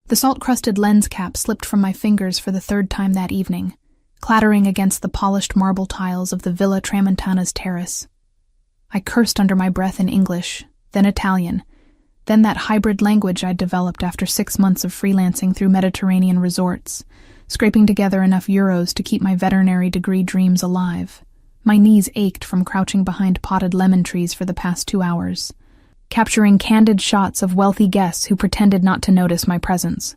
The salt-crusted lens cap slipped from my fingers for the third time that evening, clattering against the polished marble tiles of the Villa Tramontana's terrace. I cursed under my breath in English, then Italian, then that hybrid language I'd developed after 6 months of freelancing through Mediterranean resorts, scraping together enough euros to keep my veterinary degree dreams alive. My knees ached from crouching behind potted lemon trees for the past 2 hours, capturing candid shots of wealthy guests who pretended not to notice my presence.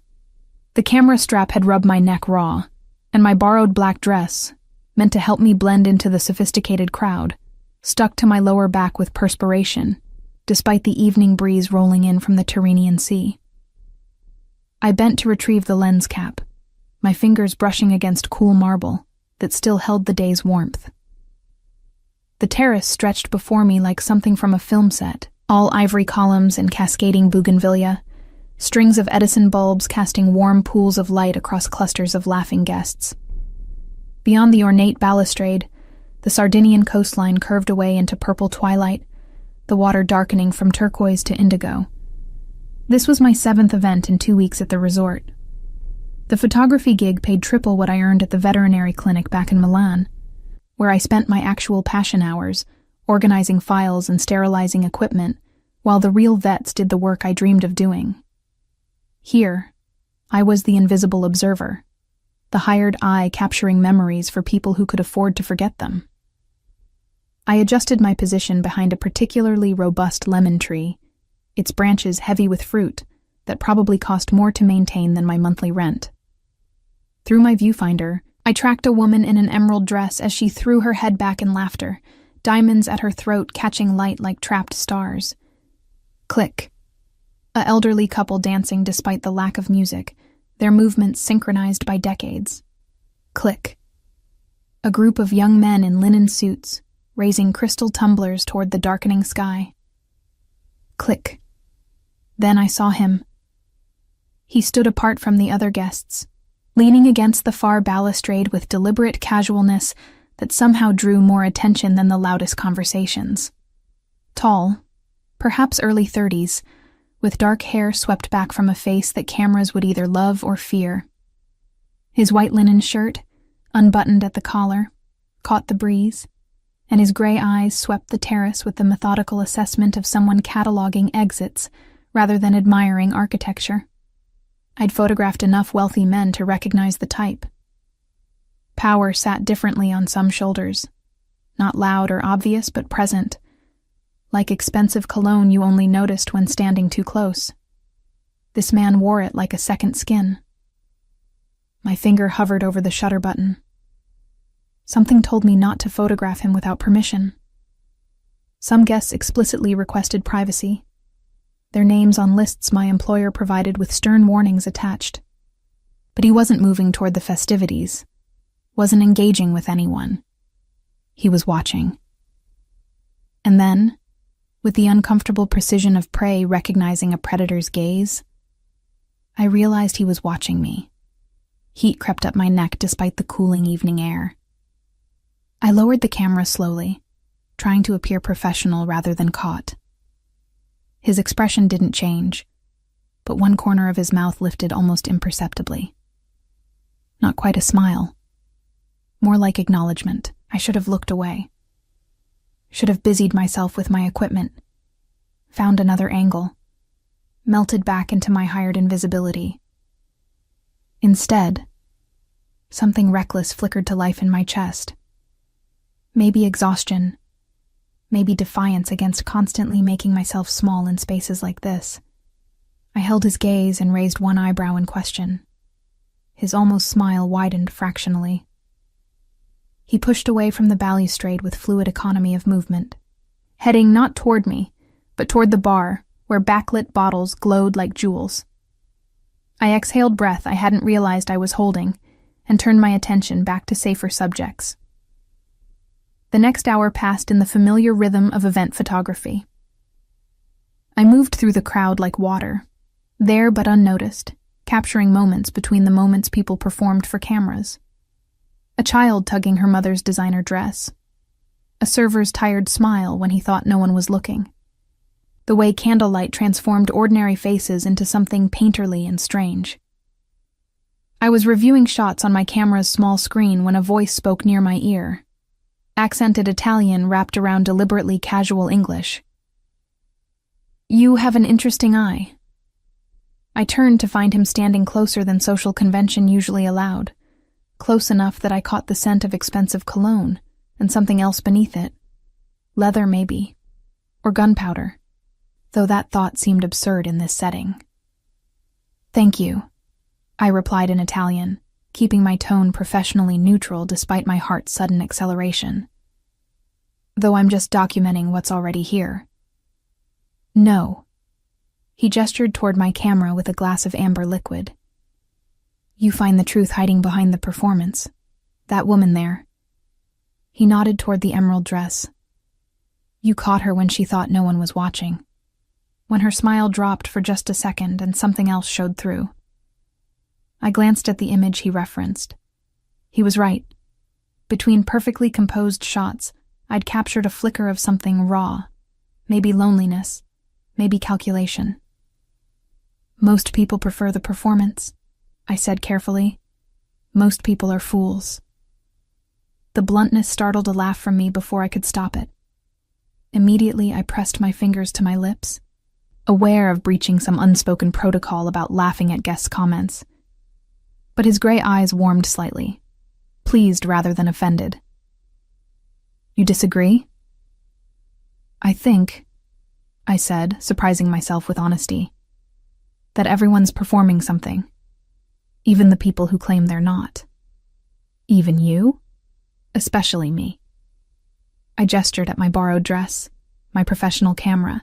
The camera strap had rubbed my neck raw, and my borrowed black dress, meant to help me blend into the sophisticated crowd, stuck to my lower back with perspiration, despite the evening breeze rolling in from the Tyrrhenian Sea. I bent to retrieve the lens cap, my fingers brushing against cool marble that still held the day's warmth. The terrace stretched before me like something from a film set, all ivory columns and cascading bougainvillea, strings of Edison bulbs casting warm pools of light across clusters of laughing guests. Beyond the ornate balustrade, the Sardinian coastline curved away into purple twilight, the water darkening from turquoise to indigo. This was my 7th event in 2 weeks at the resort. The photography gig paid triple what I earned at the veterinary clinic back in Milan, where I spent my actual passion hours, organizing files and sterilizing equipment, while the real vets did the work I dreamed of doing. Here, I was the invisible observer, the hired eye capturing memories for people who could afford to forget them. I adjusted my position behind a particularly robust lemon tree, its branches heavy with fruit that probably cost more to maintain than my monthly rent. Through my viewfinder, I tracked a woman in an emerald dress as she threw her head back in laughter, diamonds at her throat catching light like trapped stars. Click. A elderly couple dancing despite the lack of music, their movements synchronized by decades. Click. A group of young men in linen suits, raising crystal tumblers toward the darkening sky. Click. Then I saw him. He stood apart from the other guests, leaning against the far balustrade with deliberate casualness that somehow drew more attention than the loudest conversations. Tall, perhaps early 30s, with dark hair swept back from a face that cameras would either love or fear. His white linen shirt, unbuttoned at the collar, caught the breeze, and his gray eyes swept the terrace with the methodical assessment of someone cataloging exits rather than admiring architecture. I'd photographed enough wealthy men to recognize the type. Power sat differently on some shoulders, not loud or obvious but present, like expensive cologne you only noticed when standing too close. This man wore it like a second skin. My finger hovered over the shutter button. Something told me not to photograph him without permission. Some guests explicitly requested privacy, their names on lists my employer provided with stern warnings attached. But he wasn't moving toward the festivities, wasn't engaging with anyone. He was watching. And then, with the uncomfortable precision of prey recognizing a predator's gaze, I realized he was watching me. Heat crept up my neck despite the cooling evening air. I lowered the camera slowly, trying to appear professional rather than caught. His expression didn't change, but one corner of his mouth lifted almost imperceptibly. Not quite a smile. More like acknowledgement. I should have looked away. Should have busied myself with my equipment. Found another angle. Melted back into my hired invisibility. Instead, something reckless flickered to life in my chest. Maybe exhaustion. Maybe defiance against constantly making myself small in spaces like this. I held his gaze and raised one eyebrow in question. His almost smile widened fractionally. He pushed away from the balustrade with fluid economy of movement, heading not toward me, but toward the bar, where backlit bottles glowed like jewels. I exhaled breath I hadn't realized I was holding, and turned my attention back to safer subjects. The next hour passed in the familiar rhythm of event photography. I moved through the crowd like water, there but unnoticed, capturing moments between the moments people performed for cameras. A child tugging her mother's designer dress. A server's tired smile when he thought no one was looking. the way candlelight transformed ordinary faces into something painterly and strange. I was reviewing shots on my camera's small screen when a voice spoke near my ear. Accented Italian wrapped around deliberately casual English. "You have an interesting eye." I turned to find him standing closer than social convention usually allowed, close enough that I caught the scent of expensive cologne and something else beneath it. Leather, maybe. Or gunpowder, though that thought seemed absurd in this setting. "Thank you," I replied in Italian, keeping my tone professionally neutral despite my heart's sudden acceleration. "Though I'm just documenting what's already here." "No." He gestured toward my camera with a glass of amber liquid. "You find the truth hiding behind the performance. That woman there." He nodded toward the emerald dress. "You caught her when she thought no one was watching. When her smile dropped for just a second and something else showed through." I glanced at the image he referenced. He was right. Between perfectly composed shots, I'd captured a flicker of something raw. Maybe loneliness. Maybe calculation. "Most people prefer the performance," I said carefully. "Most people are fools." The bluntness startled a laugh from me before I could stop it. Immediately, I pressed my fingers to my lips, aware of breaching some unspoken protocol about laughing at guests' comments. But his gray eyes warmed slightly, pleased rather than offended. "You disagree?" "I think," I said, surprising myself with honesty, "that everyone's performing something, even the people who claim they're not." "Even you?" "Especially me." I gestured at my borrowed dress, my professional camera,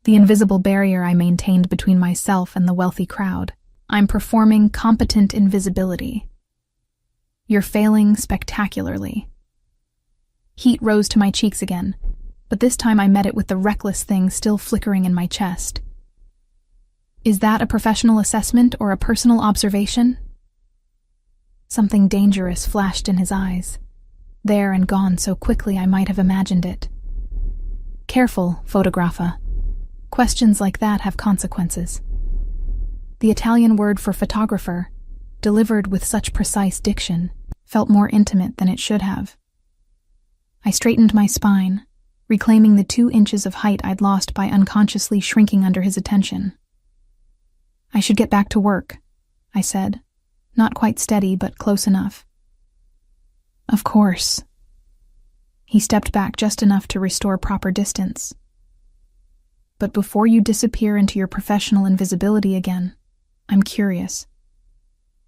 the invisible barrier I maintained between myself and the wealthy crowd. "I'm performing competent invisibility." "You're failing spectacularly." Heat rose to my cheeks again, but this time I met it with the reckless thing still flickering in my chest. "Is that a professional assessment or a personal observation?" Something dangerous flashed in his eyes, there and gone so quickly I might have imagined it. "Careful, photographer. Questions like that have consequences." The Italian word for photographer, delivered with such precise diction, felt more intimate than it should have. I straightened my spine, reclaiming the 2 inches of height I'd lost by unconsciously shrinking under his attention. "I should get back to work," I said, not quite steady but close enough. "Of course." He stepped back just enough to restore proper distance. "But before you disappear into your professional invisibility again, I'm curious.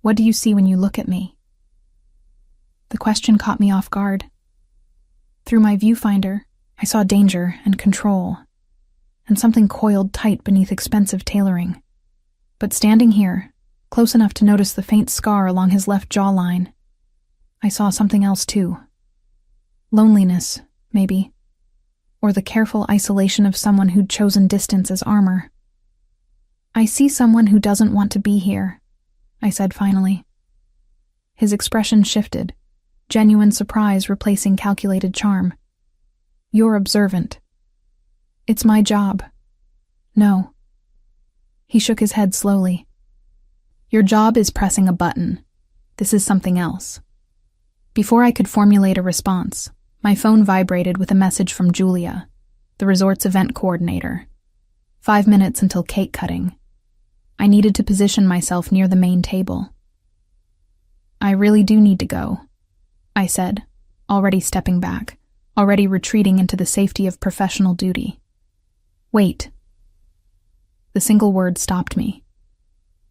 What do you see when you look at me?" The question caught me off guard. Through my viewfinder, I saw danger and control, and something coiled tight beneath expensive tailoring. But standing here, close enough to notice the faint scar along his left jawline, I saw something else too. Loneliness, maybe. Or the careful isolation of someone who'd chosen distance as armor. "I see someone who doesn't want to be here," I said finally. His expression shifted, genuine surprise replacing calculated charm. "You're observant." "It's my job." "No." He shook his head slowly. "Your job is pressing a button. This is something else." Before I could formulate a response, my phone vibrated with a message from Julia, the resort's event coordinator. 5 minutes until cake cutting. I needed to position myself near the main table. "I really do need to go," I said, already stepping back, already retreating into the safety of professional duty. "Wait." The single word stopped me.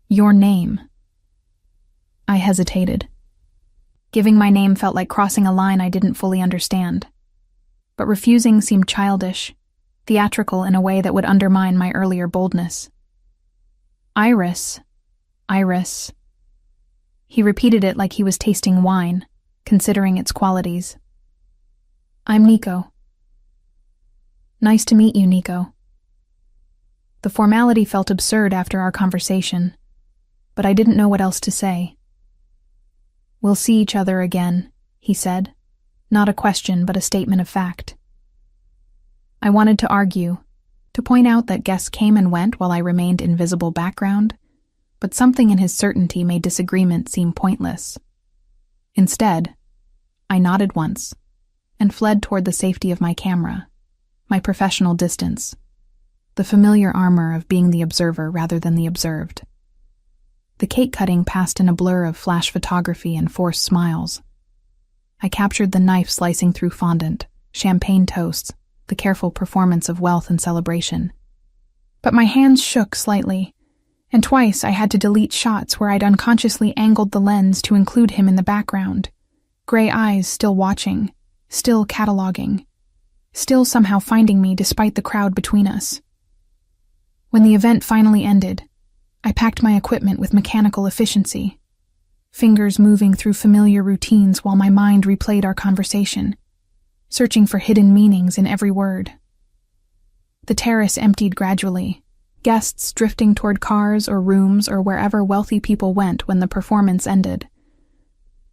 "Your name." I hesitated. Giving my name felt like crossing a line I didn't fully understand. But refusing seemed childish, theatrical in a way that would undermine my earlier boldness. "Iris. Iris." He repeated it like he was tasting wine, considering its qualities. "I'm Nico." "Nice to meet you, Nico." The formality felt absurd after our conversation, but I didn't know what else to say. "We'll see each other again," he said, not a question but a statement of fact. I wanted to argue, to point out that guests came and went while I remained in visible background, but something in his certainty made disagreement seem pointless. Instead, I nodded once and fled toward the safety of my camera, my professional distance, the familiar armor of being the observer rather than the observed. The cake cutting passed in a blur of flash photography and forced smiles. I captured the knife slicing through fondant, champagne toasts, the careful performance of wealth and celebration. But my hands shook slightly, and twice I had to delete shots where I'd unconsciously angled the lens to include him in the background, gray eyes still watching, still cataloging, still somehow finding me despite the crowd between us. When the event finally ended, I packed my equipment with mechanical efficiency, fingers moving through familiar routines while my mind replayed our conversation, searching for hidden meanings in every word. The terrace emptied gradually, guests drifting toward cars or rooms or wherever wealthy people went when the performance ended.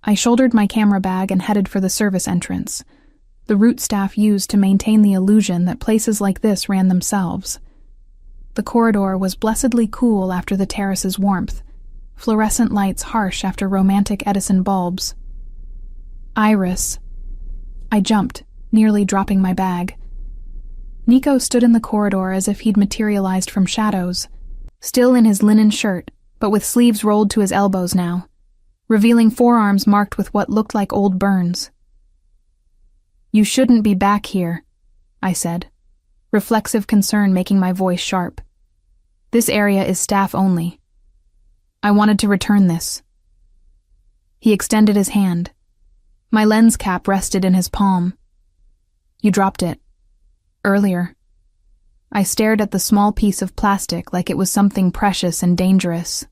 I shouldered my camera bag and headed for the service entrance, the route staff used to maintain the illusion that places like this ran themselves. The corridor was blessedly cool after the terrace's warmth, fluorescent lights harsh after romantic Edison bulbs. Iris. I jumped, nearly dropping my bag. Nico stood in the corridor as if he'd materialized from shadows, still in his linen shirt, but with sleeves rolled to his elbows now, revealing forearms marked with what looked like old burns. "You shouldn't be back here," I said, reflexive concern making my voice sharp. "This area is staff only. I wanted to return this." He extended his hand. My lens cap rested in his palm. "You dropped it. Earlier." I stared at the small piece of plastic like it was something precious and dangerous.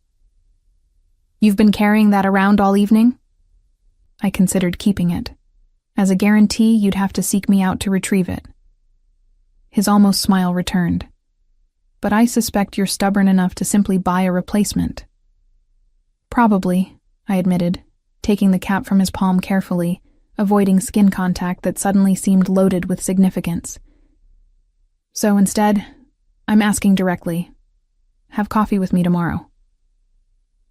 "You've been carrying that around all evening?" I considered keeping it. As a guarantee, you'd have to seek me out to retrieve it. His almost smile returned. "But I suspect you're stubborn enough to simply buy a replacement." "Probably," I admitted, taking the cap from his palm carefully, avoiding skin contact that suddenly seemed loaded with significance. "So instead, I'm asking directly. Have coffee with me tomorrow."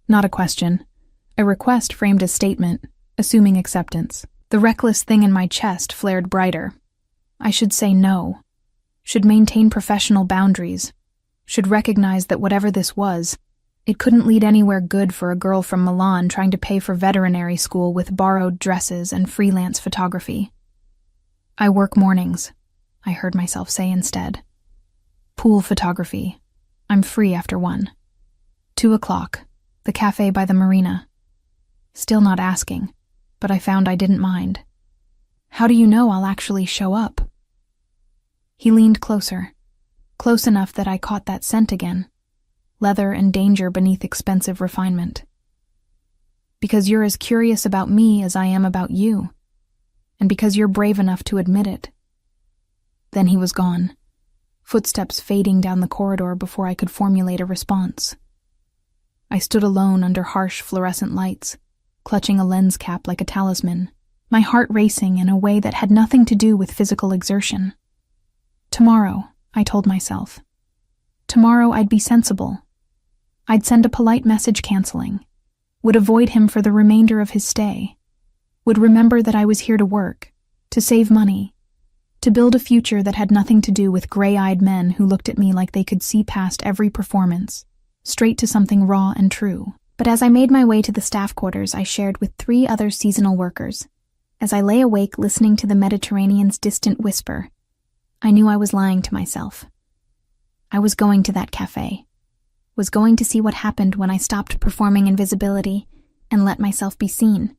Not a question. A request framed a statement, assuming acceptance. The reckless thing in my chest flared brighter. I should say no. Should maintain professional boundaries. Should recognize that whatever this was, it couldn't lead anywhere good for a girl from Milan trying to pay for veterinary school with borrowed dresses and freelance photography. "I work mornings," I heard myself say instead. "Pool photography. I'm free after 1. 2:00, the cafe by the marina." Still not asking, but I found I didn't mind. "How do you know I'll actually show up?" He leaned closer, close enough that I caught that scent again, leather and danger beneath expensive refinement. "Because you're as curious about me as I am about you, and because you're brave enough to admit it." Then he was gone, footsteps fading down the corridor before I could formulate a response. I stood alone under harsh fluorescent lights, clutching a lens cap like a talisman, my heart racing in a way that had nothing to do with physical exertion. Tomorrow, I told myself. Tomorrow I'd be sensible. I'd send a polite message canceling, would avoid him for the remainder of his stay, would remember that I was here to work, to save money, to build a future that had nothing to do with gray-eyed men who looked at me like they could see past every performance, straight to something raw and true. But as I made my way to the staff quarters I shared with 3 other seasonal workers, as I lay awake listening to the Mediterranean's distant whisper, I knew I was lying to myself. I was going to that cafe, was going to see what happened when I stopped performing invisibility and let myself be seen.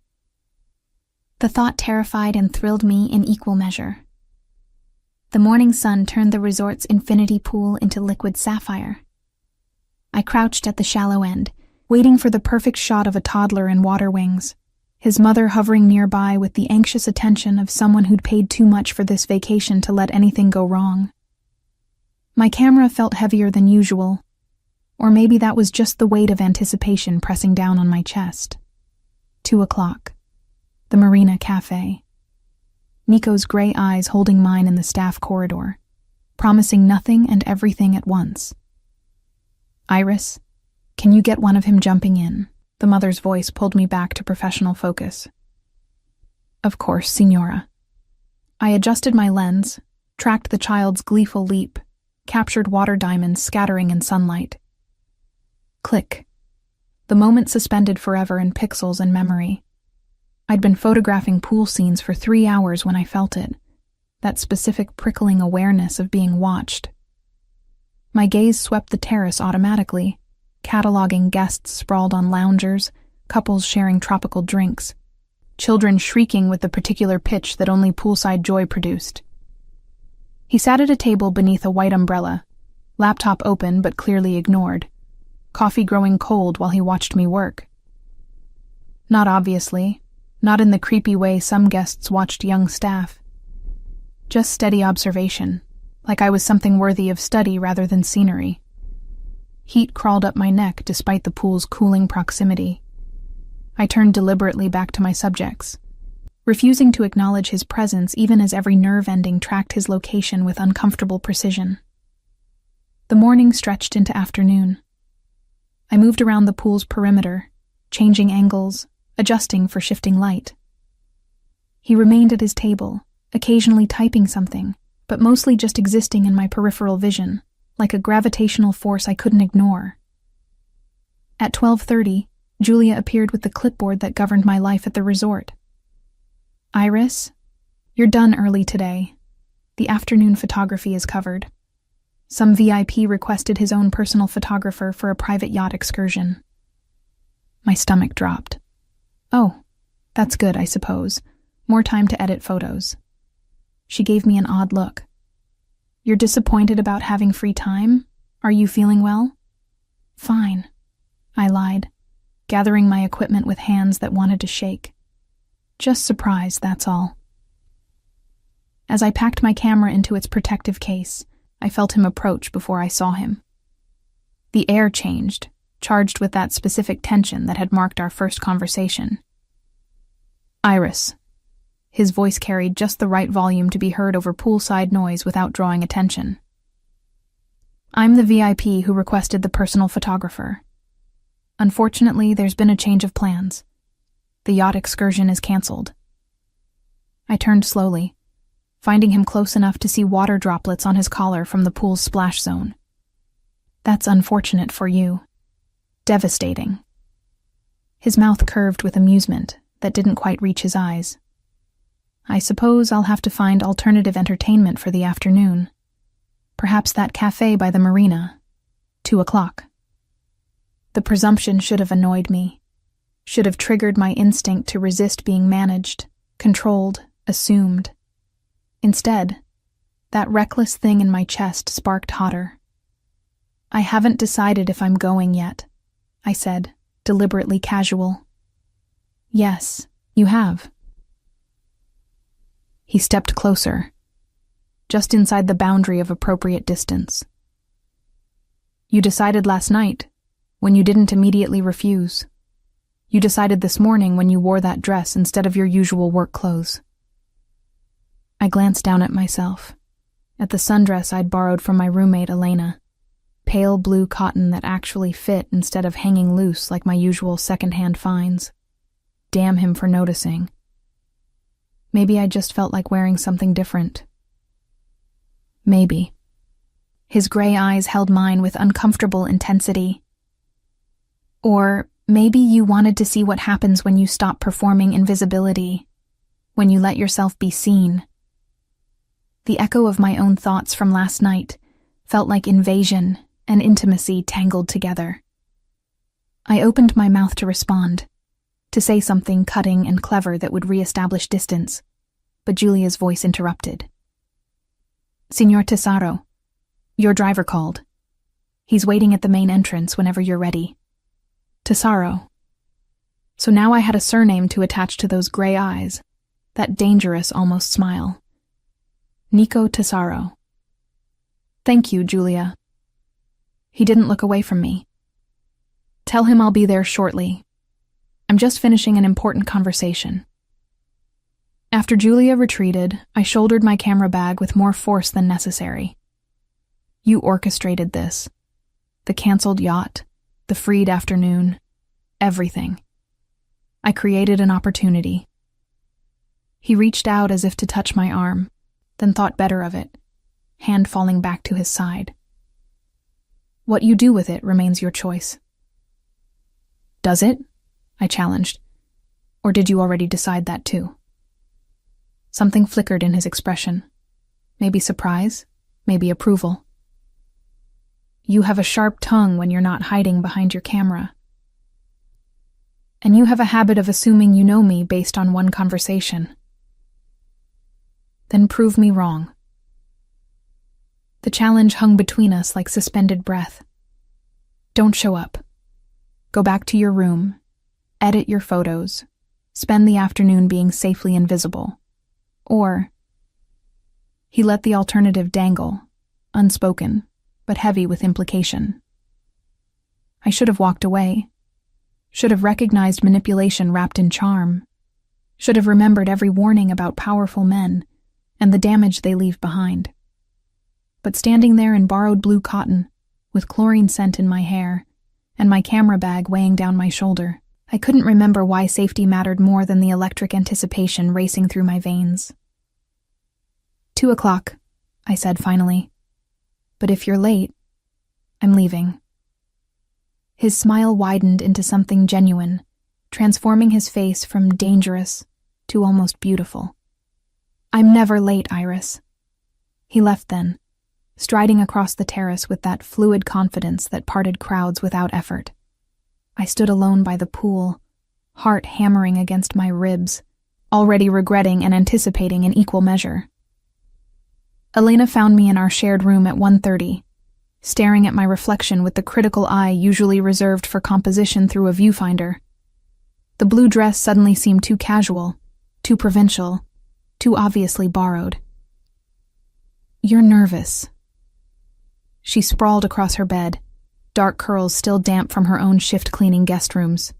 The thought terrified and thrilled me in equal measure. The morning sun turned the resort's infinity pool into liquid sapphire. I crouched at the shallow end, waiting for the perfect shot of a toddler in water wings, his mother hovering nearby with the anxious attention of someone who'd paid too much for this vacation to let anything go wrong. My camera felt heavier than usual, or maybe that was just the weight of anticipation pressing down on my chest. 2:00, the Marina Cafe. Nico's gray eyes holding mine in the staff corridor. promising nothing and everything at once. "Iris, can you get one of him jumping in?" The mother's voice pulled me back to professional focus. "Of course, Signora." I adjusted my lens, tracked the child's gleeful leap, captured water diamonds scattering in sunlight. Click. The moment suspended forever in pixels and memory. I'd been photographing pool scenes for 3 hours when I felt it, that specific prickling awareness of being watched. My gaze swept the terrace automatically, cataloging guests sprawled on loungers, couples sharing tropical drinks, children shrieking with the particular pitch that only poolside joy produced. He sat at a table beneath a white umbrella, laptop open but clearly ignored, coffee growing cold while he watched me work. Not obviously, not in the creepy way some guests watched young staff. Just steady observation, like I was something worthy of study rather than scenery. Heat crawled up my neck despite the pool's cooling proximity. I turned deliberately back to my subjects, refusing to acknowledge his presence even as every nerve ending tracked his location with uncomfortable precision. The morning stretched into afternoon. I moved around the pool's perimeter, changing angles, adjusting for shifting light. He remained at his table, occasionally typing something, but mostly just existing in my peripheral vision, like a gravitational force I couldn't ignore. At 12:30, Julia appeared with the clipboard that governed my life at the resort. "Iris, you're done early today. The afternoon photography is covered. Some VIP requested his own personal photographer for a private yacht excursion." My stomach dropped. "Oh, that's good, I suppose. More time to edit photos." She gave me an odd look. "You're disappointed about having free time? Are you feeling well?" "Fine," I lied, gathering my equipment with hands that wanted to shake. "Just surprised, that's all." As I packed my camera into its protective case, I felt him approach before I saw him. The air changed, charged with that specific tension that had marked our first conversation. "Iris." His voice carried just the right volume to be heard over poolside noise without drawing attention. "I'm the VIP who requested the personal photographer. Unfortunately, there's been a change of plans. The yacht excursion is canceled." I turned slowly, finding him close enough to see water droplets on his collar from the pool's splash zone. "That's unfortunate for you. Devastating." His mouth curved with amusement that didn't quite reach his eyes. "I suppose I'll have to find alternative entertainment for the afternoon. Perhaps that cafe by the marina. 2:00. The presumption should have annoyed me, should have triggered my instinct to resist being managed, controlled, assumed. Instead, that reckless thing in my chest sparked hotter. "I haven't decided if I'm going yet," I said, deliberately casual. "Yes, you have." He stepped closer, just inside the boundary of appropriate distance. "You decided last night, when you didn't immediately refuse. You decided this morning when you wore that dress instead of your usual work clothes." I glanced down at myself, at the sundress I'd borrowed from my roommate Elena, pale blue cotton that actually fit instead of hanging loose like my usual second-hand finds. Damn him for noticing. Maybe I just felt like wearing something different. Maybe. His gray eyes held mine with uncomfortable intensity. "Or maybe you wanted to see what happens when you stop performing invisibility, when you let yourself be seen." The echo of my own thoughts from last night felt like invasion and intimacy tangled together. I opened my mouth to respond, to say something cutting and clever that would re-establish distance, but Julia's voice interrupted. "Signor Tesaro, your driver called. He's waiting at the main entrance whenever you're ready." Tesaro. So now I had a surname to attach to those gray eyes, that dangerous almost smile. Nico Tesaro. "Thank you, Julia." He didn't look away from me. "Tell him I'll be there shortly. I'm just finishing an important conversation." After Julia retreated, I shouldered my camera bag with more force than necessary, You orchestrated this. The canceled yacht, the freed afternoon, everything. I created an opportunity. He reached out as if to touch my arm, then thought better of it, hand falling back to his side. What you do with it remains your choice. Does it? I challenged. Or did you already decide that too? Something flickered in his expression. Maybe surprise, maybe approval. You have a sharp tongue when you're not hiding behind your camera. And you have a habit of assuming you know me based on one conversation. Then prove me wrong. The challenge hung between us like suspended breath. Don't show up. Go back to your room, edit your photos, spend the afternoon being safely invisible. Or, he let the alternative dangle, unspoken, but heavy with implication. I should have walked away, should have recognized manipulation wrapped in charm, should have remembered every warning about powerful men and the damage they leave behind. But standing there in borrowed blue cotton, with chlorine scent in my hair, and my camera bag weighing down my shoulder, I couldn't remember why safety mattered more than the electric anticipation racing through my veins. 2:00, I said finally. But if you're late, I'm leaving. His smile widened into something genuine, transforming his face from dangerous to almost beautiful. I'm never late, Iris. He left then, striding across the terrace with that fluid confidence that parted crowds without effort. I stood alone by the pool, heart hammering against my ribs, already regretting and anticipating in equal measure. Elena found me in our shared room at 1:30, staring at my reflection with the critical eye usually reserved for composition through a viewfinder. The blue dress suddenly seemed too casual, too provincial, too obviously borrowed. You're nervous. She sprawled across her bed, dark curls still damp from her own shift-cleaning guest rooms.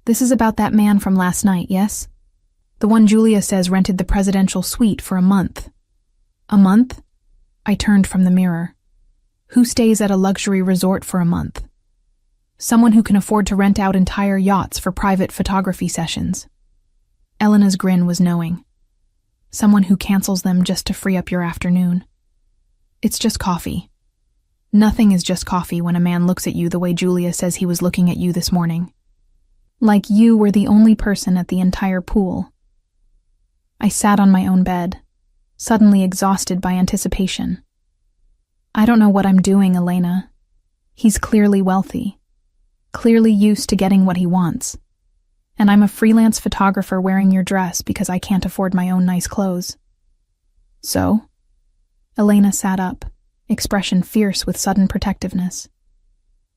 This is about that man from last night, yes? The one Julia says rented the presidential suite for a month. A month? I turned from the mirror. Who stays at a luxury resort for a month? Someone who can afford to rent out entire yachts for private photography sessions. Elena's grin was knowing. Someone who cancels them just to free up your afternoon. It's just coffee. Nothing is just coffee when a man looks at you the way Julia says he was looking at you this morning. Like you were the only person at the entire pool. I sat on my own bed, suddenly exhausted by anticipation. I don't know what I'm doing, Elena. He's clearly wealthy, clearly used to getting what he wants. And I'm a freelance photographer wearing your dress because I can't afford my own nice clothes. So? Elena sat up, expression fierce with sudden protectiveness.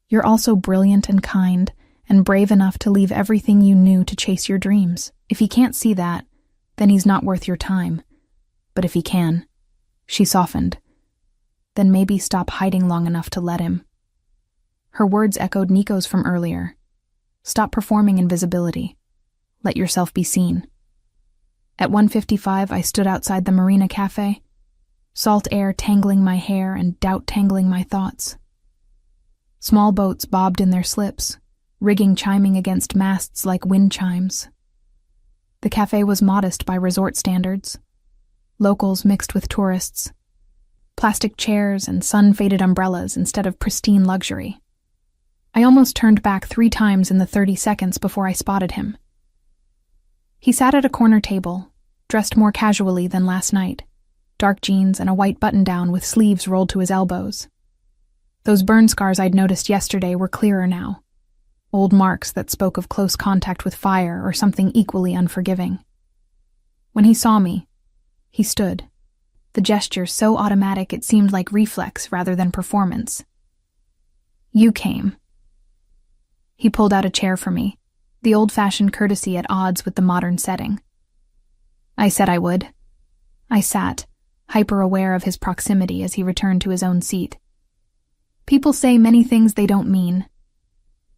You're also brilliant and kind, and brave enough to leave everything you knew to chase your dreams. If he can't see that, then he's not worth your time. But if he can, she softened, then maybe stop hiding long enough to let him. Her words echoed Nico's from earlier. Stop performing invisibility. Let yourself be seen. At 1:55, I stood outside the Marina Cafe, salt air tangling my hair and doubt tangling my thoughts. Small boats bobbed in their slips, rigging chiming against masts like wind chimes. The cafe was modest by resort standards. Locals mixed with tourists. Plastic chairs and sun-faded umbrellas instead of pristine luxury. I almost turned back 3 times in the 30 seconds before I spotted him. He sat at a corner table, dressed more casually than last night, dark jeans and a white button-down with sleeves rolled to his elbows. Those burn scars I'd noticed yesterday were clearer now, old marks that spoke of close contact with fire or something equally unforgiving. When he saw me, he stood, the gesture so automatic it seemed like reflex rather than performance. You came. He pulled out a chair for me, the old-fashioned courtesy at odds with the modern setting. I said I would. I sat, hyper-aware of his proximity as he returned to his own seat. People say many things they don't mean.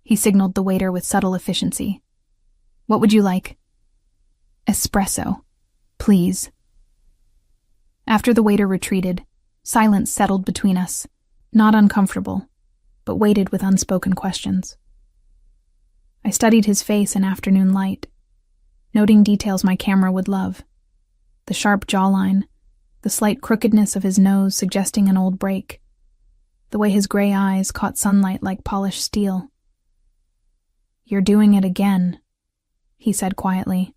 He signaled the waiter with subtle efficiency. What would you like? Espresso, please. After the waiter retreated, Silence settled between us, not uncomfortable, but weighted with unspoken questions. I studied his face in afternoon light, noting details my camera would love. The sharp jawline, the slight crookedness of his nose suggesting an old break, the way his gray eyes caught sunlight like polished steel. "You're doing it again," he said quietly.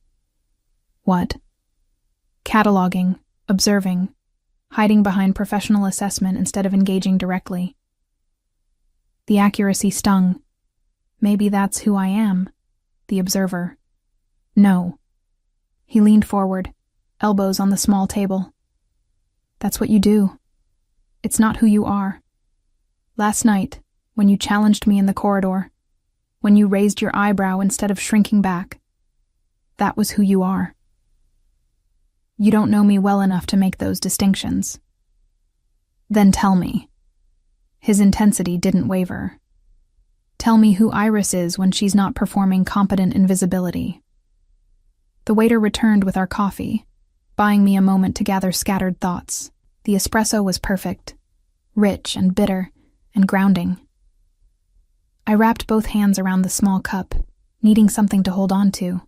"What?" "Cataloging, observing, hiding behind professional assessment instead of engaging directly." The accuracy stung. Maybe that's who I am, the observer. No. He leaned forward, elbows on the small table. That's what you do. It's not who you are. Last night, when you challenged me in the corridor, when you raised your eyebrow instead of shrinking back, that was who you are. You don't know me well enough to make those distinctions. Then tell me. His intensity didn't waver. Tell me who Iris is when she's not performing competent invisibility. The waiter returned with our coffee, buying me a moment to gather scattered thoughts. The espresso was perfect, rich and bitter and grounding. I wrapped both hands around the small cup, needing something to hold on to.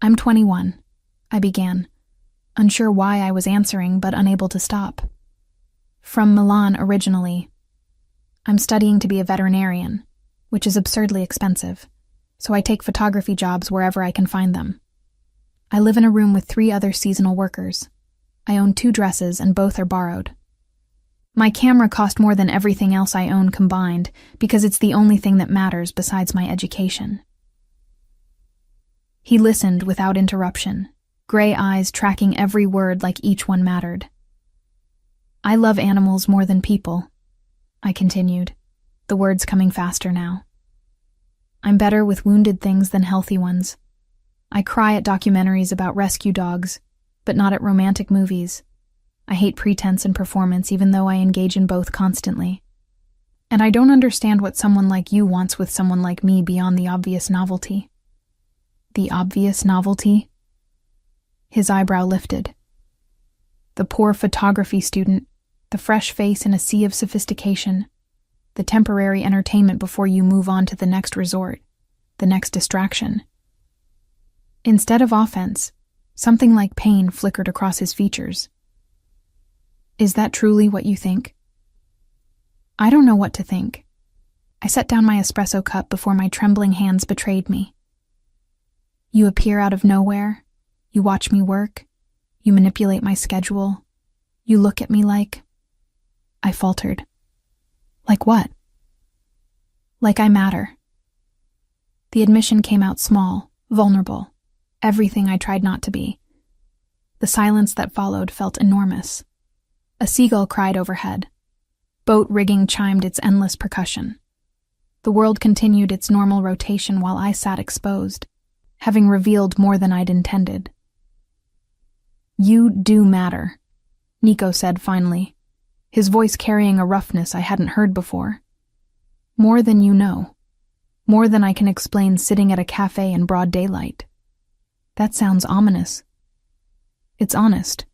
"I'm 21, I began, unsure why I was answering but unable to stop. "From Milan originally. I'm studying to be a veterinarian, which is absurdly expensive, so I take photography jobs wherever I can find them. I live in a room with 3 other seasonal workers. I own 2 dresses and both are borrowed. My camera cost more than everything else I own combined because it's the only thing that matters besides my education." He listened without interruption, gray eyes tracking every word like each one mattered. "I love animals more than people," I continued, the words coming faster now. "I'm better with wounded things than healthy ones. I cry at documentaries about rescue dogs, but not at romantic movies. I hate pretense and performance even though I engage in both constantly. And I don't understand what someone like you wants with someone like me beyond the obvious novelty." "The obvious novelty?" His eyebrow lifted. "The poor photography student, the fresh face in a sea of sophistication, the temporary entertainment before you move on to the next resort, the next distraction." Instead of offense, something like pain flickered across his features. "Is that truly what you think?" I don't know what to think. I set down my espresso cup before my trembling hands betrayed me. "You appear out of nowhere. You watch me work. You manipulate my schedule. You look at me like..." I faltered. "Like what?" "Like I matter." The admission came out small, vulnerable, everything I tried not to be. The silence that followed felt enormous. A seagull cried overhead. Boat rigging chimed its endless percussion. The world continued its normal rotation while I sat exposed, having revealed more than I'd intended. "You do matter," Nico said finally, his voice carrying a roughness I hadn't heard before. "More than you know. More than I can explain sitting at a cafe in broad daylight." That sounds ominous. It's honest.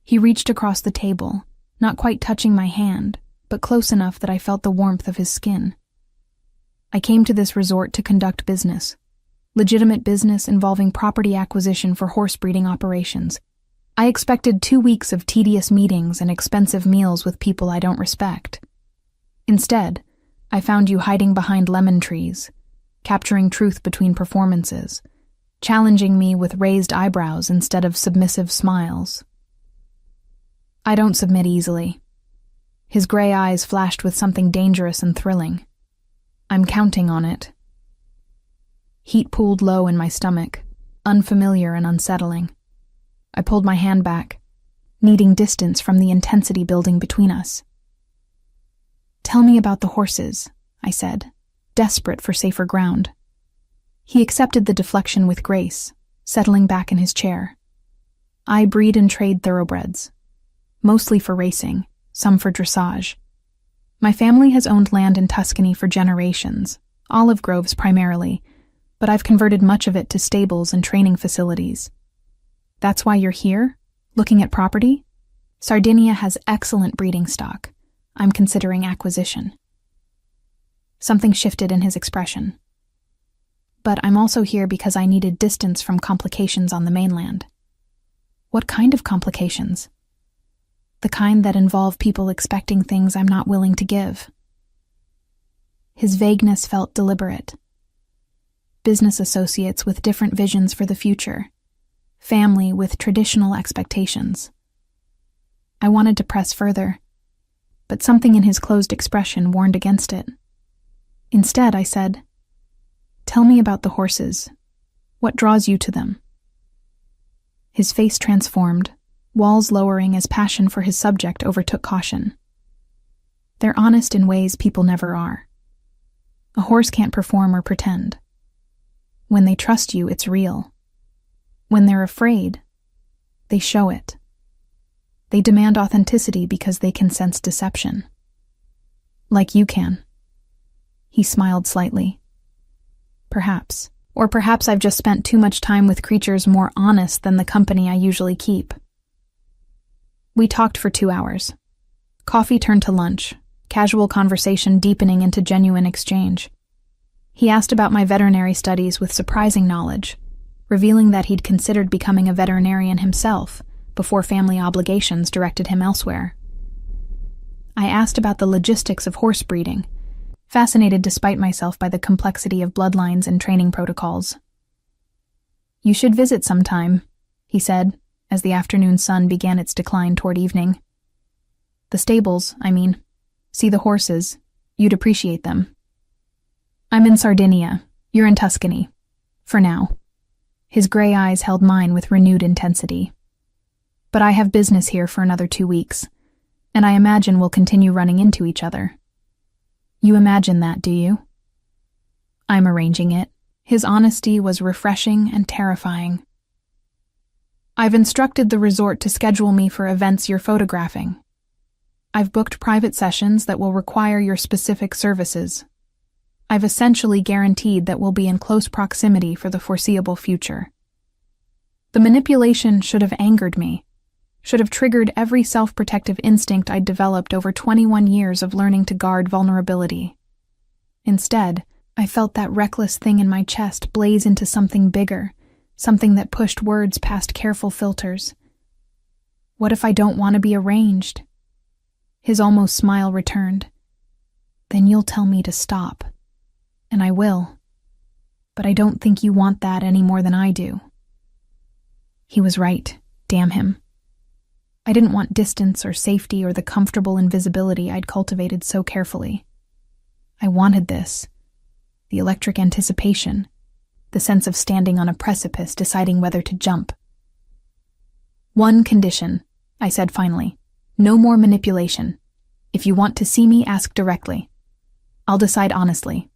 He reached across the table, not quite touching my hand, but close enough that I felt the warmth of his skin. "I came to this resort to conduct business. Legitimate business involving property acquisition for horse breeding operations. I expected 2 weeks of tedious meetings and expensive meals with people I don't respect. Instead, I found you hiding behind lemon trees, capturing truth between performances, challenging me with raised eyebrows instead of submissive smiles." I don't submit easily. His gray eyes flashed with something dangerous and thrilling. "I'm counting on it." Heat pooled low in my stomach, unfamiliar and unsettling. I pulled my hand back, needing distance from the intensity building between us. "Tell me about the horses," I said, desperate for safer ground. He accepted the deflection with grace, settling back in his chair. "I breed and trade thoroughbreds, mostly for racing, some for dressage. My family has owned land in Tuscany for generations, olive groves primarily, but I've converted much of it to stables and training facilities." "That's why you're here? Looking at property?" Sardinia has excellent breeding stock. I'm considering acquisition. Something shifted in his expression. But I'm also here because I needed distance from complications on the mainland. What kind of complications? The kind that involve people expecting things I'm not willing to give. His vagueness felt deliberate. Business associates with different visions for the future. Family with traditional expectations. I wanted to press further, but something in his closed expression warned against it. Instead, I said, "Tell me about the horses. What draws you to them?" His face transformed, walls lowering as passion for his subject overtook caution. They're honest in ways people never are. A horse can't perform or pretend. When they trust you, it's real. When they're afraid, they show it. They demand authenticity because they can sense deception. Like you can. He smiled slightly. Perhaps. Or perhaps I've just spent too much time with creatures more honest than the company I usually keep. We talked for 2 hours. Coffee turned to lunch, casual conversation deepening into genuine exchange. He asked about my veterinary studies with surprising knowledge, revealing that he'd considered becoming a veterinarian himself before family obligations directed him elsewhere. I asked about the logistics of horse breeding, fascinated despite myself by the complexity of bloodlines and training protocols. "You should visit sometime," he said, as the afternoon sun began its decline toward evening. "The stables, I mean. See the horses. You'd appreciate them." "I'm in Sardinia. You're in Tuscany. For now." His gray eyes held mine with renewed intensity. "But I have business here for another 2 weeks, and I imagine we'll continue running into each other." "You imagine that, do you?" "I'm arranging it." His honesty was refreshing and terrifying. "I've instructed the resort to schedule me for events you're photographing. I've booked private sessions that will require your specific services. I've essentially guaranteed that we'll be in close proximity for the foreseeable future." The manipulation should have angered me, should have triggered every self-protective instinct I'd developed over 21 years of learning to guard vulnerability. Instead, I felt that reckless thing in my chest blaze into something bigger, something that pushed words past careful filters. What if I don't want to be arranged? His almost smile returned. "Then you'll tell me to stop. And I will. But I don't think you want that any more than I do." He was right, damn him. I didn't want distance or safety or the comfortable invisibility I'd cultivated so carefully. I wanted this. The electric anticipation. The sense of standing on a precipice deciding whether to jump. "One condition," I said finally. "No more manipulation. If you want to see me, ask directly. I'll decide honestly,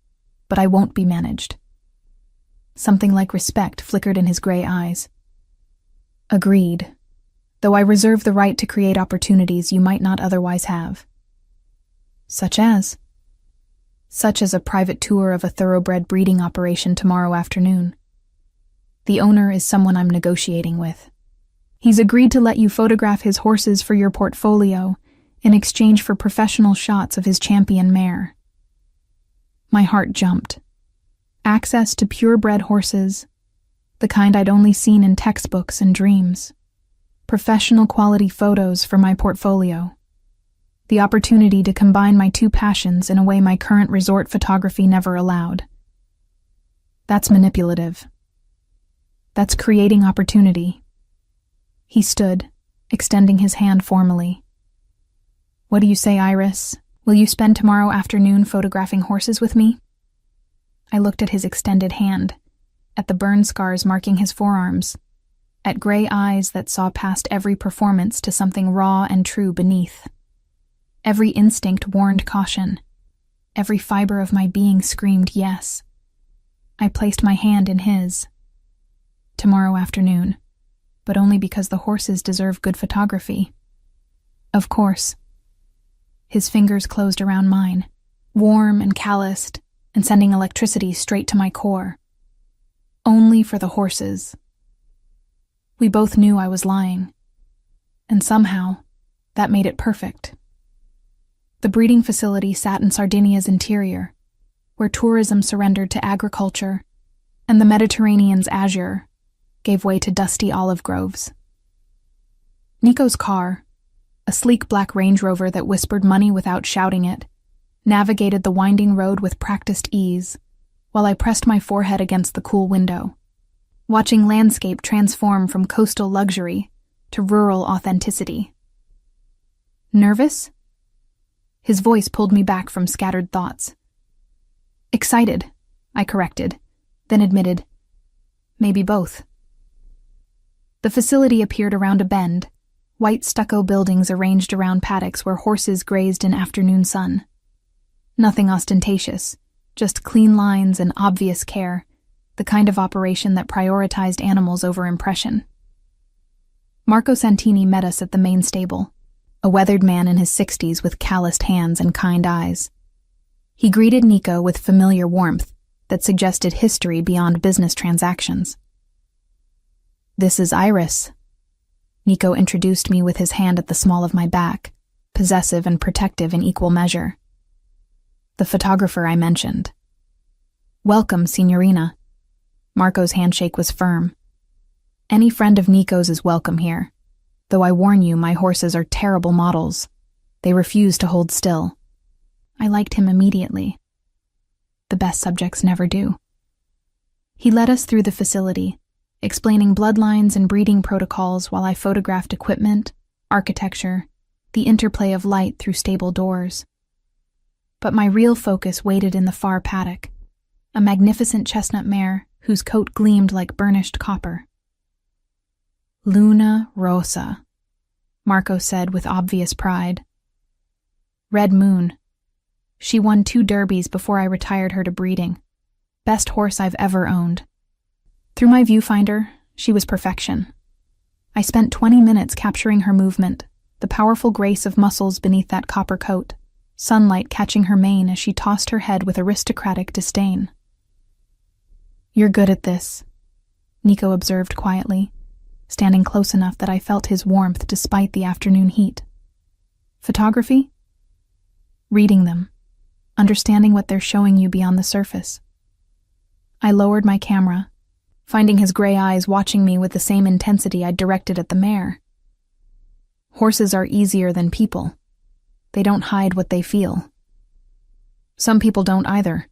but I won't be managed." Something like respect flickered in his gray eyes. "Agreed. Though I reserve the right to create opportunities you might not otherwise have." "Such as?" "Such as a private tour of a thoroughbred breeding operation tomorrow afternoon. The owner is someone I'm negotiating with. He's agreed to let you photograph his horses for your portfolio in exchange for professional shots of his champion mare." My heart jumped. Access to purebred horses, the kind I'd only seen in textbooks and dreams. Professional quality photos for my portfolio. The opportunity to combine my two passions in a way my current resort photography never allowed. That's manipulative. That's creating opportunity. He stood, extending his hand formally. "What do you say, Iris? Will you spend tomorrow afternoon photographing horses with me?" I looked at his extended hand, at the burn scars marking his forearms, at gray eyes that saw past every performance to something raw and true beneath. Every instinct warned caution. Every fiber of my being screamed yes. I placed my hand in his. "Tomorrow afternoon, but only because the horses deserve good photography." "Of course." His fingers closed around mine, warm and calloused, and sending electricity straight to my core. "Only for the horses." We both knew I was lying. And somehow, That made it perfect. The breeding facility sat in Sardinia's interior, where tourism surrendered to agriculture, and the Mediterranean's azure gave way to dusty olive groves. Nico's car, a sleek black Range Rover that whispered money without shouting it, navigated the winding road with practiced ease, while I pressed my forehead against the cool window, watching landscape transform from coastal luxury to rural authenticity. Nervous? His voice pulled me back from scattered thoughts. Excited, I corrected, then admitted, maybe both. The facility appeared around a bend, white stucco buildings arranged around paddocks where horses grazed in afternoon sun. Nothing ostentatious, just clean lines and obvious care, the kind of operation that prioritized animals over impression. Marco Santini met us at the main stable, a weathered man in his 60s with calloused hands and kind eyes. He greeted Nico with familiar warmth that suggested history beyond business transactions. "This is Iris." Nico introduced me with his hand at the small of my back, possessive and protective in equal measure. "The photographer I mentioned." "Welcome, Signorina." Marco's handshake was firm. "Any friend of Nico's is welcome here, though I warn you my horses are terrible models. They refuse to hold still." I liked him immediately. The best subjects never do. He led us through the facility, explaining bloodlines and breeding protocols while I photographed equipment, architecture, the interplay of light through stable doors. But my real focus waited in the far paddock, a magnificent chestnut mare whose coat gleamed like burnished copper. "Luna Rosa," Marco said with obvious pride. "Red Moon. She won 2 derbies before I retired her to breeding. Best horse I've ever owned. Through my viewfinder, she was perfection. I spent 20 minutes capturing her movement, the powerful grace of muscles beneath that copper coat, sunlight catching her mane as she tossed her head with aristocratic disdain. "You're good at this," Nico observed quietly, standing close enough that I felt his warmth despite the afternoon heat. "Photography?" "Reading them. Understanding what they're showing you beyond the surface." I lowered my camera, finding his gray eyes watching me with the same intensity I'd directed at the mare. "Horses are easier than people. They don't hide what they feel. Some people don't either."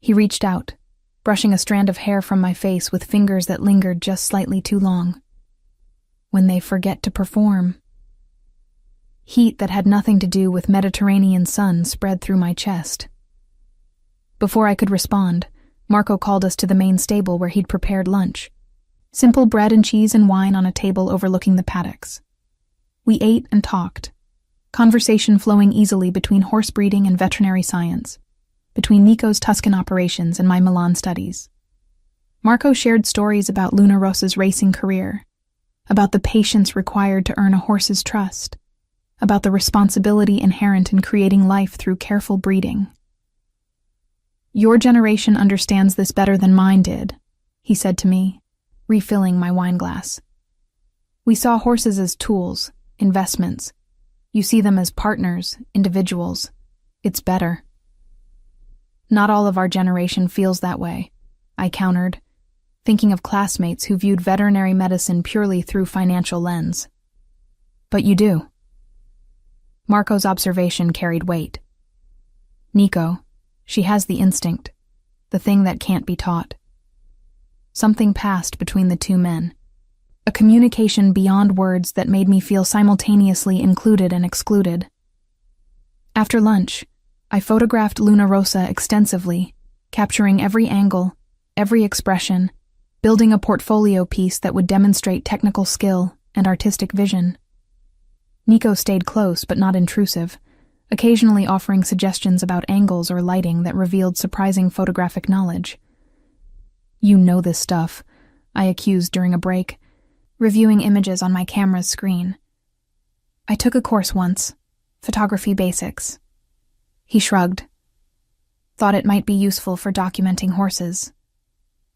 He reached out, brushing a strand of hair from my face with fingers that lingered just slightly too long. "When they forget to perform." Heat that had nothing to do with Mediterranean sun spread through my chest. Before I could respond, Marco called us to the main stable where he'd prepared lunch. Simple bread and cheese and wine on a table overlooking the paddocks. We ate and talked, conversation flowing easily between horse breeding and veterinary science, between Nico's Tuscan operations and my Milan studies. Marco shared stories about Luna Rosa's racing career, about the patience required to earn a horse's trust, about the responsibility inherent in creating life through careful breeding. "Your generation understands this better than mine did," he said to me, refilling my wine glass. "We saw horses as tools, investments. You see them as partners, individuals. It's better." "Not all of our generation feels that way," I countered, thinking of classmates who viewed veterinary medicine purely through financial lens. "But you do." Marco's observation carried weight. "Nico, she has the instinct, the thing that can't be taught." Something passed between the two men, a communication beyond words that made me feel simultaneously included and excluded. After lunch, I photographed Luna Rosa extensively, capturing every angle, every expression, building a portfolio piece that would demonstrate technical skill and artistic vision. Nico stayed close but not intrusive, occasionally offering suggestions about angles or lighting that revealed surprising photographic knowledge. "You know this stuff," I accused during a break, reviewing images on my camera's screen. "I took a course once, photography basics." He shrugged. "Thought it might be useful for documenting horses."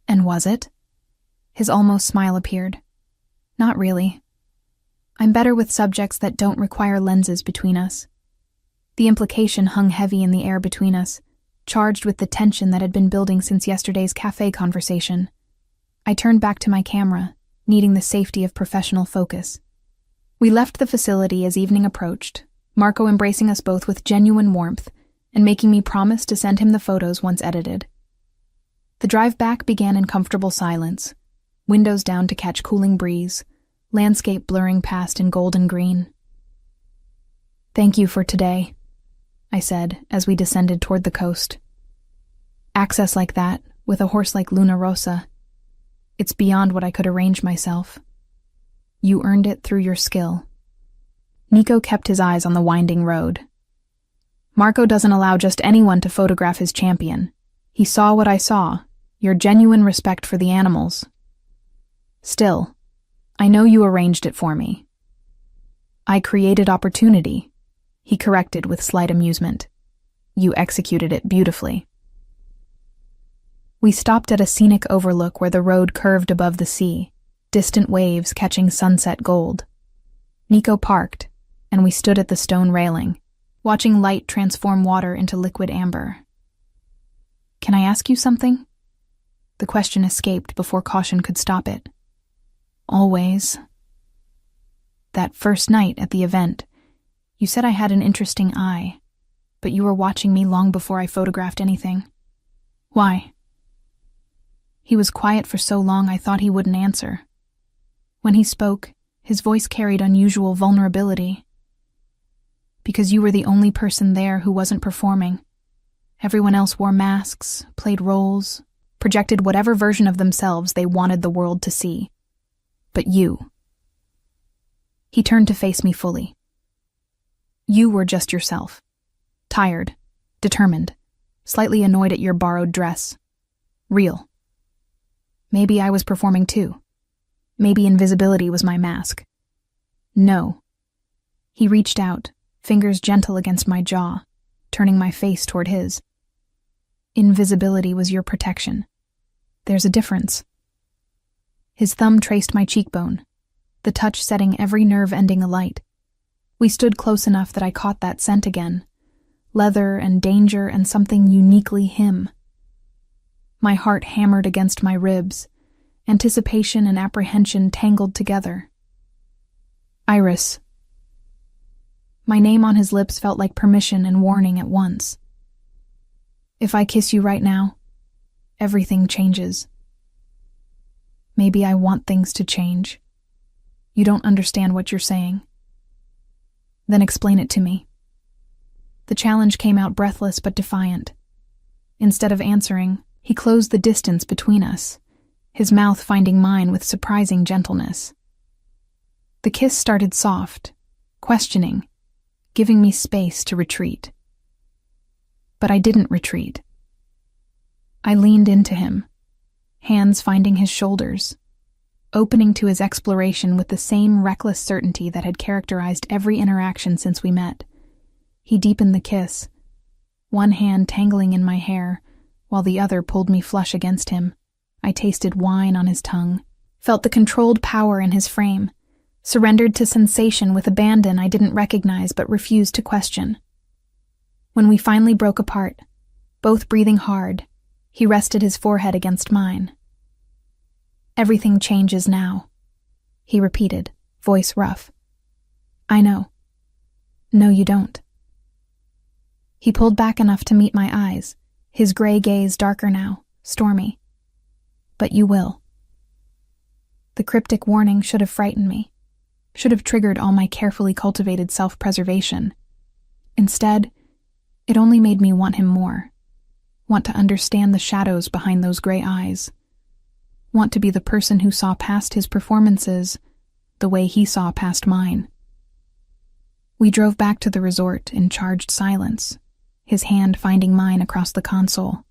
"And was it?" His almost smile appeared. "Not really." I'm better with subjects that don't require lenses between us. The implication hung heavy in the air between us, charged with the tension that had been building since yesterday's cafe conversation. I turned back to my camera, needing the safety of professional focus. We left the facility as evening approached, Marco embracing us both with genuine warmth and making me promise to send him the photos once edited. The drive back began in comfortable silence, windows down to catch cooling breeze, landscape blurring past in golden green. "Thank you for today," I said as we descended toward the coast. "Access like that, with a horse like Luna Rosa, it's beyond what I could arrange myself. You earned it through your skill." Nico kept his eyes on the winding road. "Marco doesn't allow just anyone to photograph his champion. He saw what I saw, your genuine respect for the animals. Still, I know you arranged it for me." "I created opportunity," he corrected with slight amusement. "You executed it beautifully." We stopped at a scenic overlook where the road curved above the sea, distant waves catching sunset gold. Nico parked, and we stood at the stone railing, watching light transform water into liquid amber. "Can I ask you something?" The question escaped before caution could stop it. "Always." "That first night at the event, you said I had an interesting eye, but you were watching me long before I photographed anything. Why?" He was quiet for so long I thought he wouldn't answer. When he spoke, his voice carried unusual vulnerability. "Because you were the only person there who wasn't performing. Everyone else wore masks, played roles, projected whatever version of themselves they wanted the world to see. But you." He turned to face me fully. "You were just yourself. Tired, determined, slightly annoyed at your borrowed dress. Real. Maybe I was performing too. Maybe invisibility was my mask. No." He reached out, fingers gentle against my jaw, turning my face toward his. "Invisibility was your protection. There's a difference." His thumb traced my cheekbone, the touch setting every nerve ending alight. We stood close enough that I caught that scent again, leather and danger and something uniquely him. My heart hammered against my ribs, anticipation and apprehension tangled together. "Iris." My name on his lips felt like permission and warning at once. "If I kiss you right now, everything changes. Maybe I want things to change. You don't understand what you're saying." "Then explain it to me." The challenge came out breathless but defiant. Instead of answering, he closed the distance between us, his mouth finding mine with surprising gentleness. The kiss started soft, questioning, giving me space to retreat. But I didn't retreat. I leaned into him, hands finding his shoulders, opening to his exploration with the same reckless certainty that had characterized every interaction since we met. He deepened the kiss, one hand tangling in my hair, while the other pulled me flush against him. I tasted wine on his tongue, felt the controlled power in his frame, surrendered to sensation with abandon I didn't recognize but refused to question. When we finally broke apart, both breathing hard, he rested his forehead against mine. "Everything changes now," he repeated, voice rough. "I know. No, you don't." He pulled back enough to meet my eyes, his gray gaze darker now, stormy. "But you will." The cryptic warning should have frightened me, should have triggered all my carefully cultivated self-preservation. Instead, it only made me want him more, want to understand the shadows behind those gray eyes, want to be the person who saw past his performances the way he saw past mine. We drove back to the resort in charged silence, his hand finding mine across the console,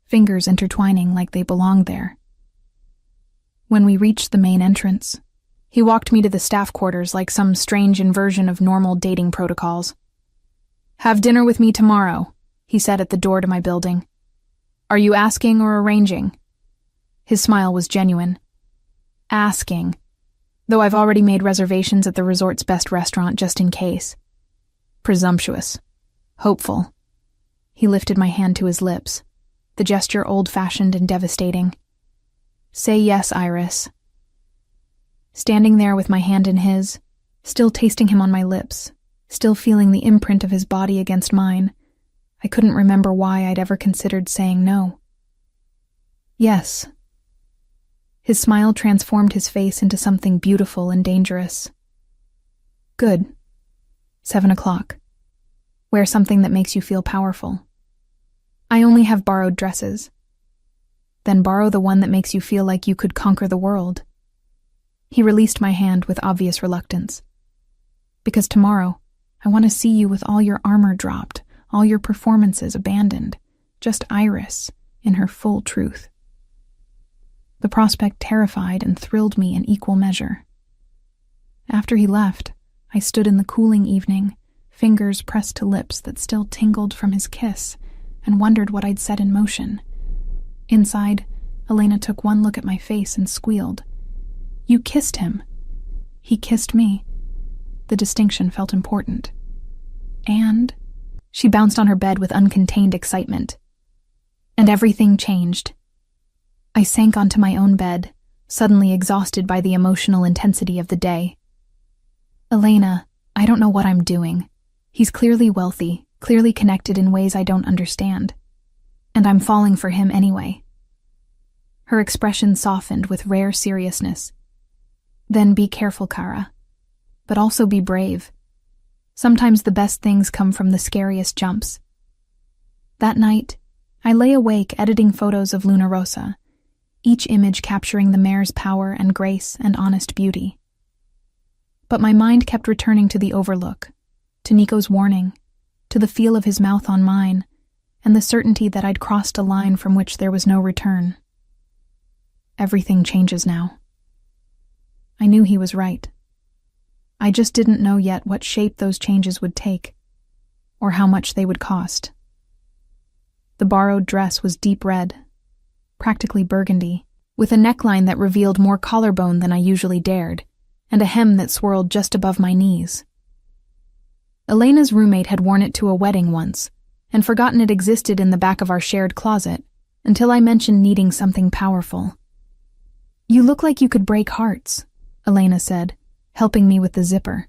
fingers intertwining like they belonged there. When we reached the main entrance, he walked me to the staff quarters like some strange inversion of normal dating protocols. "Have dinner with me tomorrow," he said at the door to my building. "Are you asking or arranging?" His smile was genuine. "Asking. though I've already made reservations at the resort's best restaurant just in case. Presumptuous. Hopeful. He lifted my hand to his lips, the gesture old-fashioned and devastating. Say yes, Iris. Standing there with my hand in his, still tasting him on my lips, still feeling the imprint of his body against mine, I couldn't remember why I'd ever considered saying no. Yes. His smile transformed his face into something beautiful and dangerous. Good. 7 o'clock. Wear something that makes you feel powerful. I only have borrowed dresses. Then borrow the one that makes you feel like you could conquer the world. He released my hand with obvious reluctance. Because tomorrow, I want to see you with all your armor dropped, all your performances abandoned, just Iris in her full truth. The prospect terrified and thrilled me in equal measure. After he left, I stood in the cooling evening, fingers pressed to lips that still tingled from his kiss, and wondered what I'd set in motion. Inside, Elena took one look at my face and squealed. You kissed him. He kissed me. The distinction felt important. And she bounced on her bed with uncontained excitement. And everything changed. I sank onto my own bed, suddenly exhausted by the emotional intensity of the day. Elena, I don't know what I'm doing. He's clearly wealthy, clearly connected in ways I don't understand. And I'm falling for him anyway. Her expression softened with rare seriousness. Then be careful, Kara. But also be brave. Sometimes the best things come from the scariest jumps. That night, I lay awake editing photos of Luna Rosa, each image capturing the mare's power and grace and honest beauty. But my mind kept returning to the overlook, to Nico's warning, to the feel of his mouth on mine, and the certainty that I'd crossed a line from which there was no return. Everything changes now. I knew he was right. I just didn't know yet what shape those changes would take, or how much they would cost. The borrowed dress was deep red, practically burgundy, with a neckline that revealed more collarbone than I usually dared, and a hem that swirled just above my knees. Elena's roommate had worn it to a wedding once, and forgotten it existed in the back of our shared closet, until I mentioned needing something powerful. You look like you could break hearts, Elena said, helping me with the zipper.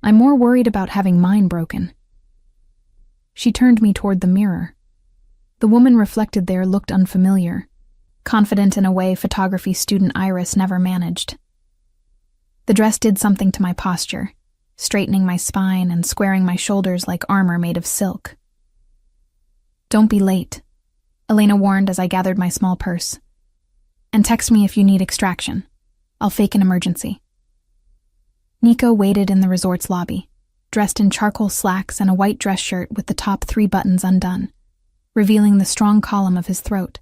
I'm more worried about having mine broken. She turned me toward the mirror. The woman reflected there looked unfamiliar, confident in a way photography student Iris never managed. The dress did something to my posture, straightening my spine and squaring my shoulders like armor made of silk. Don't be late, Elena warned as I gathered my small purse. And text me if you need extraction. I'll fake an emergency. Nico waited in the resort's lobby, dressed in charcoal slacks and a white dress shirt with the top 3 buttons undone, revealing the strong column of his throat.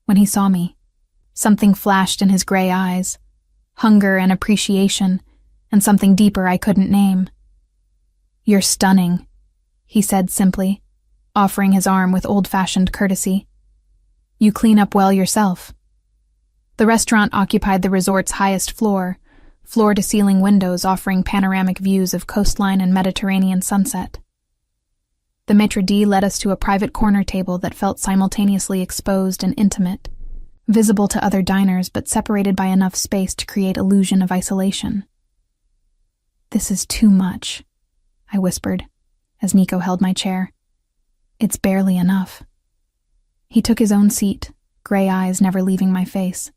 When he saw me, something flashed in his gray eyes, hunger and appreciation, and something deeper I couldn't name. You're stunning, he said simply, offering his arm with old-fashioned courtesy. You clean up well yourself. The restaurant occupied the resort's highest floor, floor-to-ceiling windows offering panoramic views of coastline and Mediterranean sunset. The maitre d' led us to a private corner table that felt simultaneously exposed and intimate, visible to other diners but separated by enough space to create illusion of isolation. This is too much, I whispered, as Nico held my chair. It's barely enough. He took his own seat, gray eyes never leaving my face.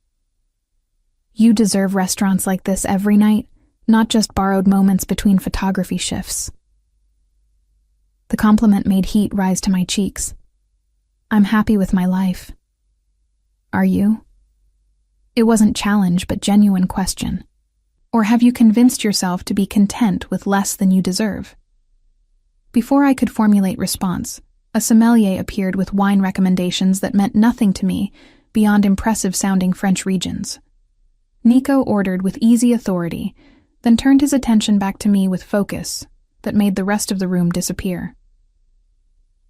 You deserve restaurants like this every night, not just borrowed moments between photography shifts. The compliment made heat rise to my cheeks. I'm happy with my life. Are you? It wasn't challenge, but genuine question. Or have you convinced yourself to be content with less than you deserve? Before I could formulate response, a sommelier appeared with wine recommendations that meant nothing to me beyond impressive-sounding French regions. Nico ordered with easy authority, then turned his attention back to me with focus that made the rest of the room disappear.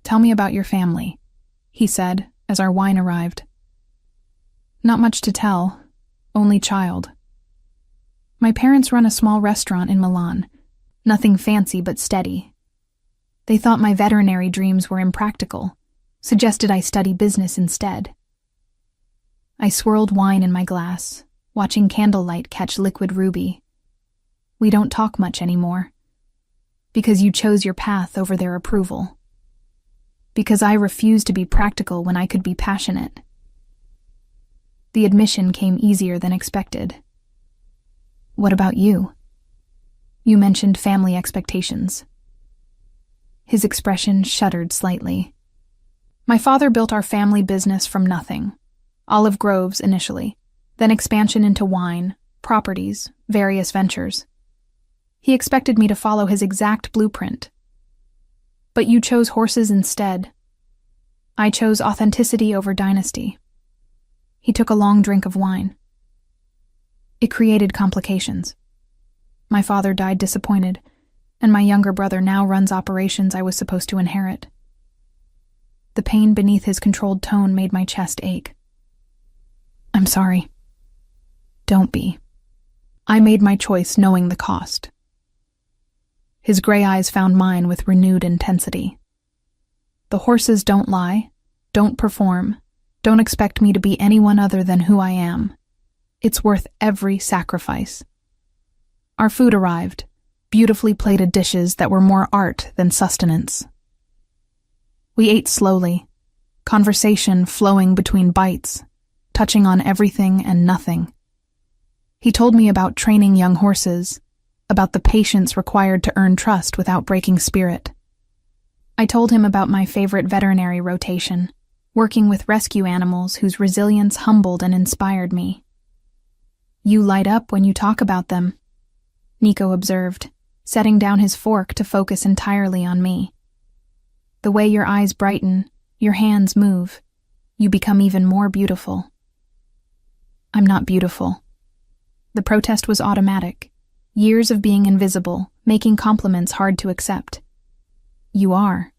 Tell me about your family, he said as our wine arrived. Not much to tell, only child. My parents run a small restaurant in Milan. Nothing fancy but steady. They thought my veterinary dreams were impractical, suggested I study business instead. I swirled wine in my glass, watching candlelight catch liquid ruby. We don't talk much anymore. Because you chose your path over their approval. Because I refused to be practical when I could be passionate. The admission came easier than expected. What about you? You mentioned family expectations. His expression shuddered slightly. My father built our family business from nothing. Olive groves initially, then expansion into wine, properties, various ventures. He expected me to follow his exact blueprint. But you chose horses instead. I chose authenticity over dynasty. He took a long drink of wine. It created complications. My father died disappointed, and my younger brother now runs operations I was supposed to inherit. The pain beneath his controlled tone made my chest ache. I'm sorry. Don't be. I made my choice knowing the cost. His gray eyes found mine with renewed intensity. The horses don't lie, don't perform, don't expect me to be anyone other than who I am. It's worth every sacrifice. Our food arrived, beautifully plated dishes that were more art than sustenance. We ate slowly, conversation flowing between bites, touching on everything and nothing. He told me about training young horses, about the patience required to earn trust without breaking spirit. I told him about my favorite veterinary rotation, working with rescue animals whose resilience humbled and inspired me. You light up when you talk about them, Nico observed, setting down his fork to focus entirely on me. The way your eyes brighten, your hands move, you become even more beautiful. I'm not beautiful. The protest was automatic. Years of being invisible, making compliments hard to accept. You are.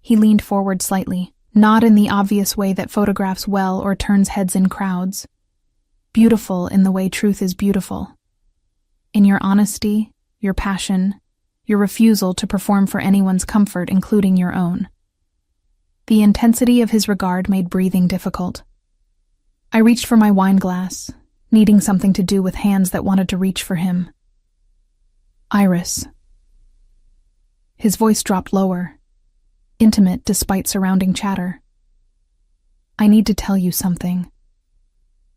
He leaned forward slightly, not in the obvious way that photographs well or turns heads in crowds. Beautiful in the way truth is beautiful. In your honesty, your passion, your refusal to perform for anyone's comfort, including your own. The intensity of his regard made breathing difficult. I reached for my wine glass, needing something to do with hands that wanted to reach for him. Iris. His voice dropped lower, intimate despite surrounding chatter. I need to tell you something.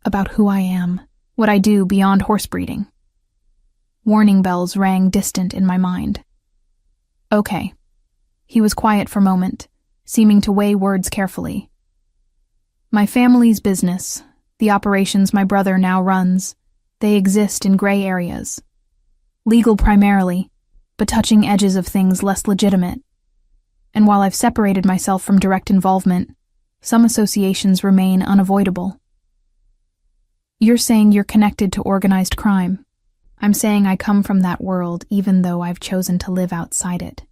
About who I am, what I do beyond horse breeding. Warning bells rang distant in my mind. Okay. He was quiet for a moment, seeming to weigh words carefully. My family's business, the operations my brother now runs, they exist in gray areas. Legal primarily, but touching edges of things less legitimate. And while I've separated myself from direct involvement, some associations remain unavoidable. You're saying you're connected to organized crime. I'm saying I come from that world even though I've chosen to live outside it.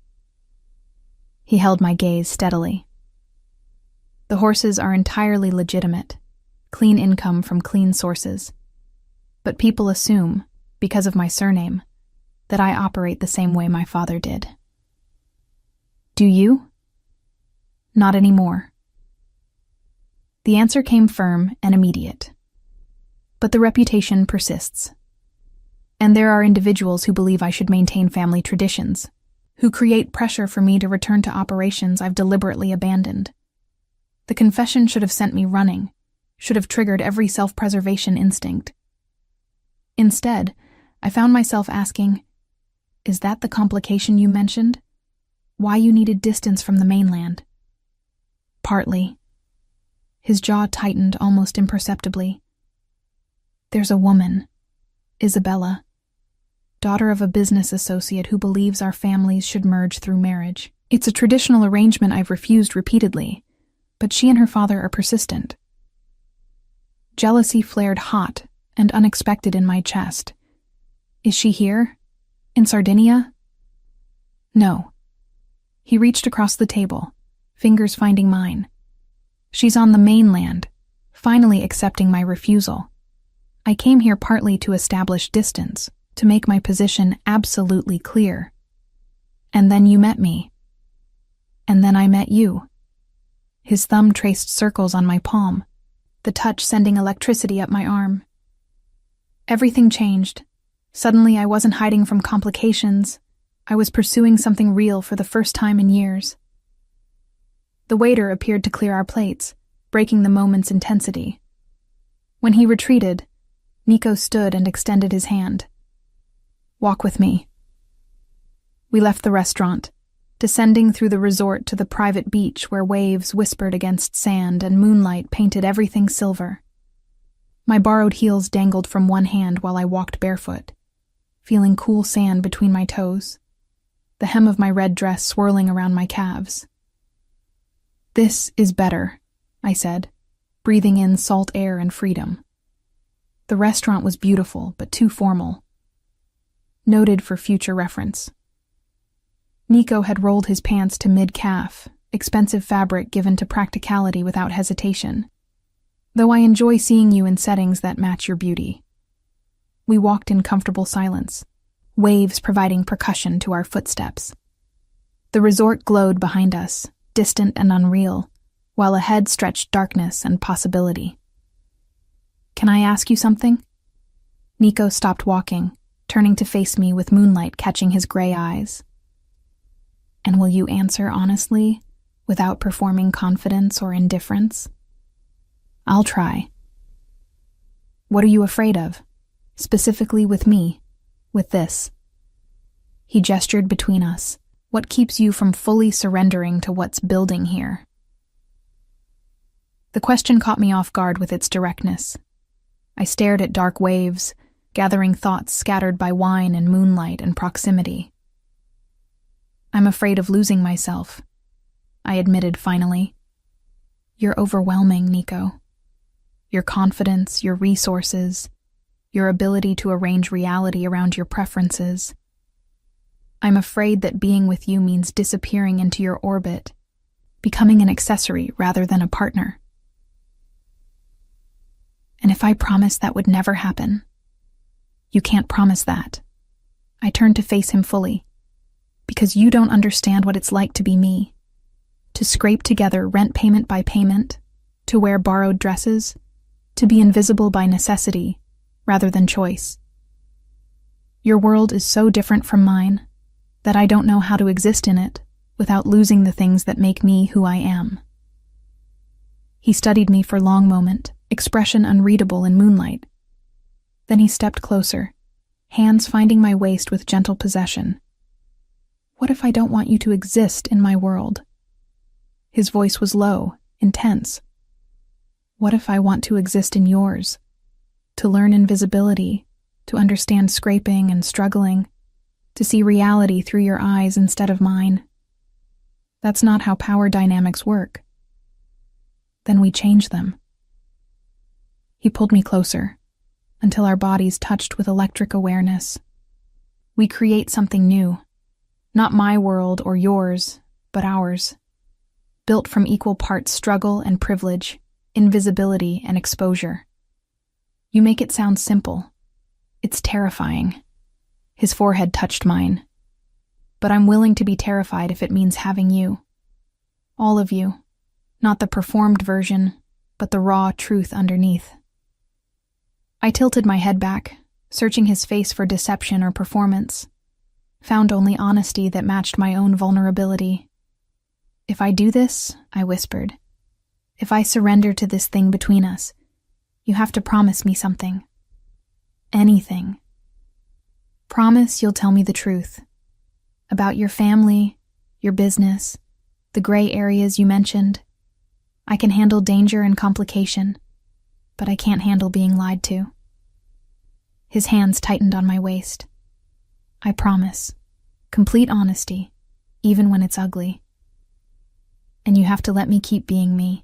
He held my gaze steadily. The horses are entirely legitimate, clean income from clean sources. But people assume, because of my surname, that I operate the same way my father did. Do you? Not anymore. The answer came firm and immediate. But the reputation persists. And there are individuals who believe I should maintain family traditions, who create pressure for me to return to operations I've deliberately abandoned. The confession should have sent me running, should have triggered every self-preservation instinct. Instead, I found myself asking, is that the complication you mentioned? Why you needed distance from the mainland? Partly. His jaw tightened almost imperceptibly. There's a woman, Isabella, daughter of a business associate who believes our families should merge through marriage. It's a traditional arrangement I've refused repeatedly, but she and her father are persistent. Jealousy flared hot and unexpected in my chest. Is she here? In Sardinia? No. He reached across the table, fingers finding mine. She's on the mainland, finally accepting my refusal. I came here partly to establish distance, to make my position absolutely clear. And then you met me. And then I met you." His thumb traced circles on my palm, the touch sending electricity up my arm. Everything changed. Suddenly I wasn't hiding from complications. I was pursuing something real for the first time in years. The waiter appeared to clear our plates, breaking the moment's intensity. When he retreated, Nico stood and extended his hand. "Walk with me." We left the restaurant, descending through the resort to the private beach where waves whispered against sand and moonlight painted everything silver. My borrowed heels dangled from one hand while I walked barefoot, feeling cool sand between my toes, the hem of my red dress swirling around my calves. "This is better," I said, breathing in salt air and freedom. The restaurant was beautiful, but too formal. Noted for future reference. Nico had rolled his pants to mid-calf, expensive fabric given to practicality without hesitation. Though I enjoy seeing you in settings that match your beauty. We walked in comfortable silence, waves providing percussion to our footsteps. The resort glowed behind us, distant and unreal, while ahead stretched darkness and possibility. "Can I ask you something?" Nico stopped walking, turning to face me with moonlight catching his gray eyes. "And will you answer honestly, without performing confidence or indifference?" "I'll try." "What are you afraid of? Specifically with me, with this?" He gestured between us. "What keeps you from fully surrendering to what's building here?" The question caught me off guard with its directness. I stared at dark waves, gathering thoughts scattered by wine and moonlight and proximity. "I'm afraid of losing myself," I admitted finally. "You're overwhelming, Nico. Your confidence, your resources, your ability to arrange reality around your preferences. I'm afraid that being with you means disappearing into your orbit, becoming an accessory rather than a partner. And if I promised that would never happen?" "You can't promise that." I turned to face him fully. "Because you don't understand what it's like to be me. To scrape together rent payment by payment, to wear borrowed dresses, to be invisible by necessity rather than choice. Your world is so different from mine that I don't know how to exist in it without losing the things that make me who I am." He studied me for a long moment, expression unreadable in moonlight. Then he stepped closer, hands finding my waist with gentle possession. "What if I don't want you to exist in my world?" His voice was low, intense. "What if I want to exist in yours? To learn invisibility, to understand scraping and struggling, to see reality through your eyes instead of mine? That's not how power dynamics work." "Then we change them." He pulled me closer, until our bodies touched with electric awareness. "We create something new. Not my world or yours, but ours. Built from equal parts struggle and privilege, invisibility and exposure. You make it sound simple. It's terrifying." His forehead touched mine. "But I'm willing to be terrified if it means having you. All of you. Not the performed version, but the raw truth underneath." I tilted my head back, searching his face for deception or performance. Found only honesty that matched my own vulnerability. "If I do this," I whispered, "if I surrender to this thing between us, you have to promise me something. Anything. Promise you'll tell me the truth. About your family, your business, the gray areas you mentioned. I can handle danger and complication, but I can't handle being lied to." His hands tightened on my waist. "I promise. Complete honesty, even when it's ugly. And you have to let me keep being me.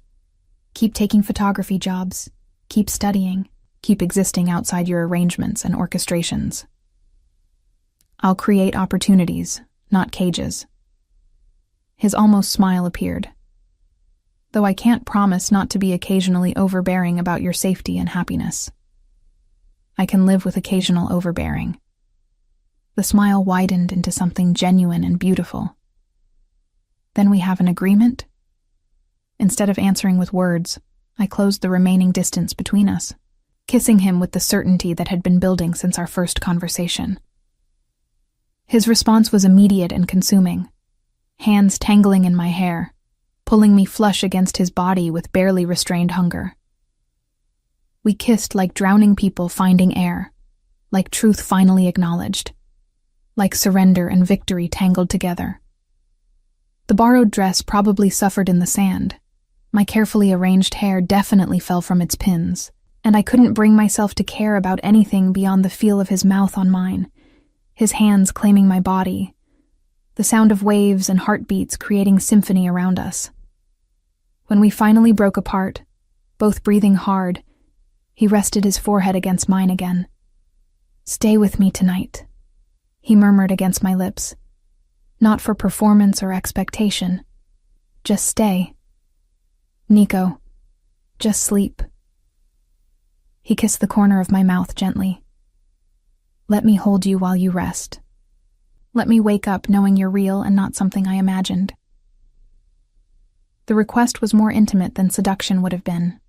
Keep taking photography jobs. Keep studying. Keep existing outside your arrangements and orchestrations. I'll create opportunities, not cages." His almost smile appeared. "Though I can't promise not to be occasionally overbearing about your safety and happiness." I can live with occasional overbearing." The smile widened into something genuine and beautiful. "Then we have an agreement?" Instead of answering with words, I closed the remaining distance between us, kissing him with the certainty that had been building since our first conversation. His response was immediate and consuming, hands tangling in my hair, pulling me flush against his body with barely restrained hunger. We kissed like drowning people finding air, like truth finally acknowledged, like surrender and victory tangled together. The borrowed dress probably suffered in the sand. My carefully arranged hair definitely fell from its pins, and I couldn't bring myself to care about anything beyond the feel of his mouth on mine, his hands claiming my body, the sound of waves and heartbeats creating symphony around us. When we finally broke apart, both breathing hard, he rested his forehead against mine again. "Stay with me tonight," he murmured against my lips. "Not for performance or expectation. Just stay. Nico, just sleep." He kissed the corner of my mouth gently. "Let me hold you while you rest. Let me wake up knowing you're real and not something I imagined." The request was more intimate than seduction would have been.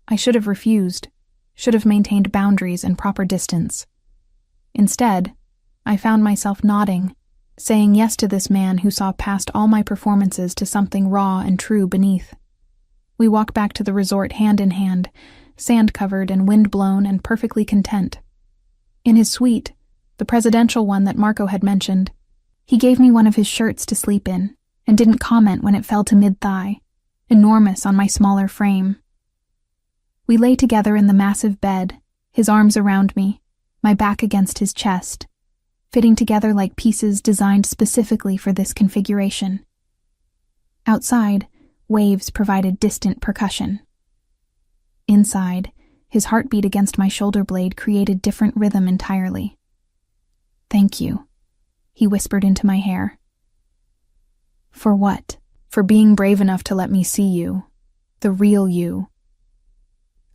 I should have refused, should have maintained boundaries and proper distance. Instead, I found myself nodding, saying yes to this man who saw past all my performances to something raw and true beneath. We walked back to the resort hand in hand, sand-covered and wind-blown and perfectly content. In his suite, the presidential one that Marco had mentioned, he gave me one of his shirts to sleep in and didn't comment when it fell to mid-thigh, enormous on my smaller frame. We lay together in the massive bed, his arms around me, my back against his chest, fitting together like pieces designed specifically for this configuration. Outside, waves provided distant percussion. Inside, his heartbeat against my shoulder blade created different rhythm entirely. "Thank you," he whispered into my hair. "For what?" "For being brave enough to let me see you, the real you."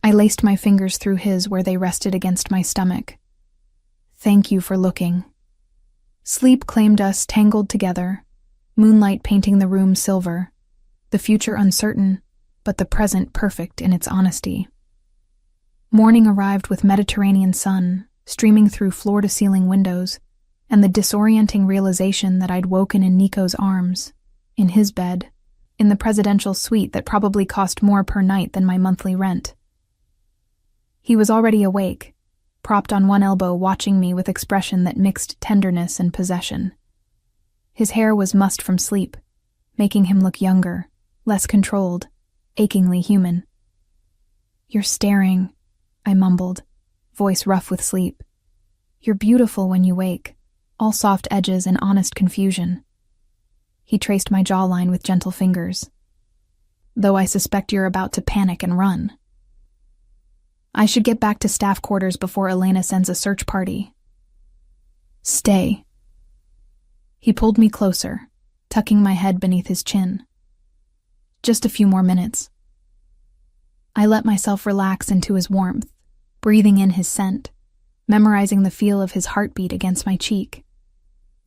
I laced my fingers through his where they rested against my stomach. "Thank you for looking." Sleep claimed us tangled together, moonlight painting the room silver, the future uncertain, but the present perfect in its honesty. Morning arrived with Mediterranean sun streaming through floor-to-ceiling windows, and the disorienting realization that I'd woken in Nico's arms, in his bed, in the presidential suite that probably cost more per night than my monthly rent. He was already awake, propped on one elbow watching me with expression that mixed tenderness and possession. His hair was mussed from sleep, making him look younger, less controlled, achingly human. "You're staring," I mumbled, voice rough with sleep. "You're beautiful when you wake, all soft edges and honest confusion." He traced my jawline with gentle fingers. "Though I suspect you're about to panic and run." "I should get back to staff quarters before Elena sends a search party." "Stay." He pulled me closer, tucking my head beneath his chin. "Just a few more minutes." I let myself relax into his warmth, breathing in his scent, memorizing the feel of his heartbeat against my cheek.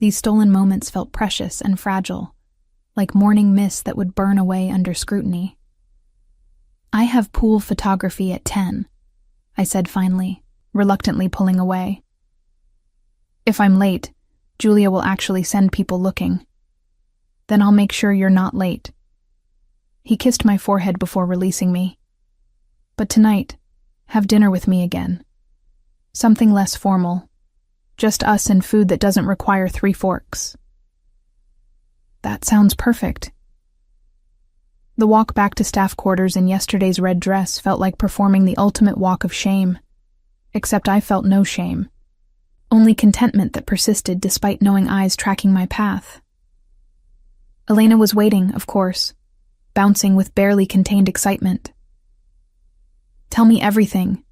These stolen moments felt precious and fragile, like morning mist that would burn away under scrutiny. "I have pool photography at 10, I said finally, reluctantly pulling away. "If I'm late, Julia will actually send people looking. Then I'll make sure you're not late." He kissed my forehead before releasing me. "But tonight, have dinner with me again. Something less formal. Just us and food that doesn't require 3 forks. "That sounds perfect." The walk back to staff quarters in yesterday's red dress felt like performing the ultimate walk of shame. Except I felt no shame. Only contentment that persisted despite knowing eyes tracking my path. Elena was waiting, of course, bouncing with barely contained excitement. "Tell me everything,"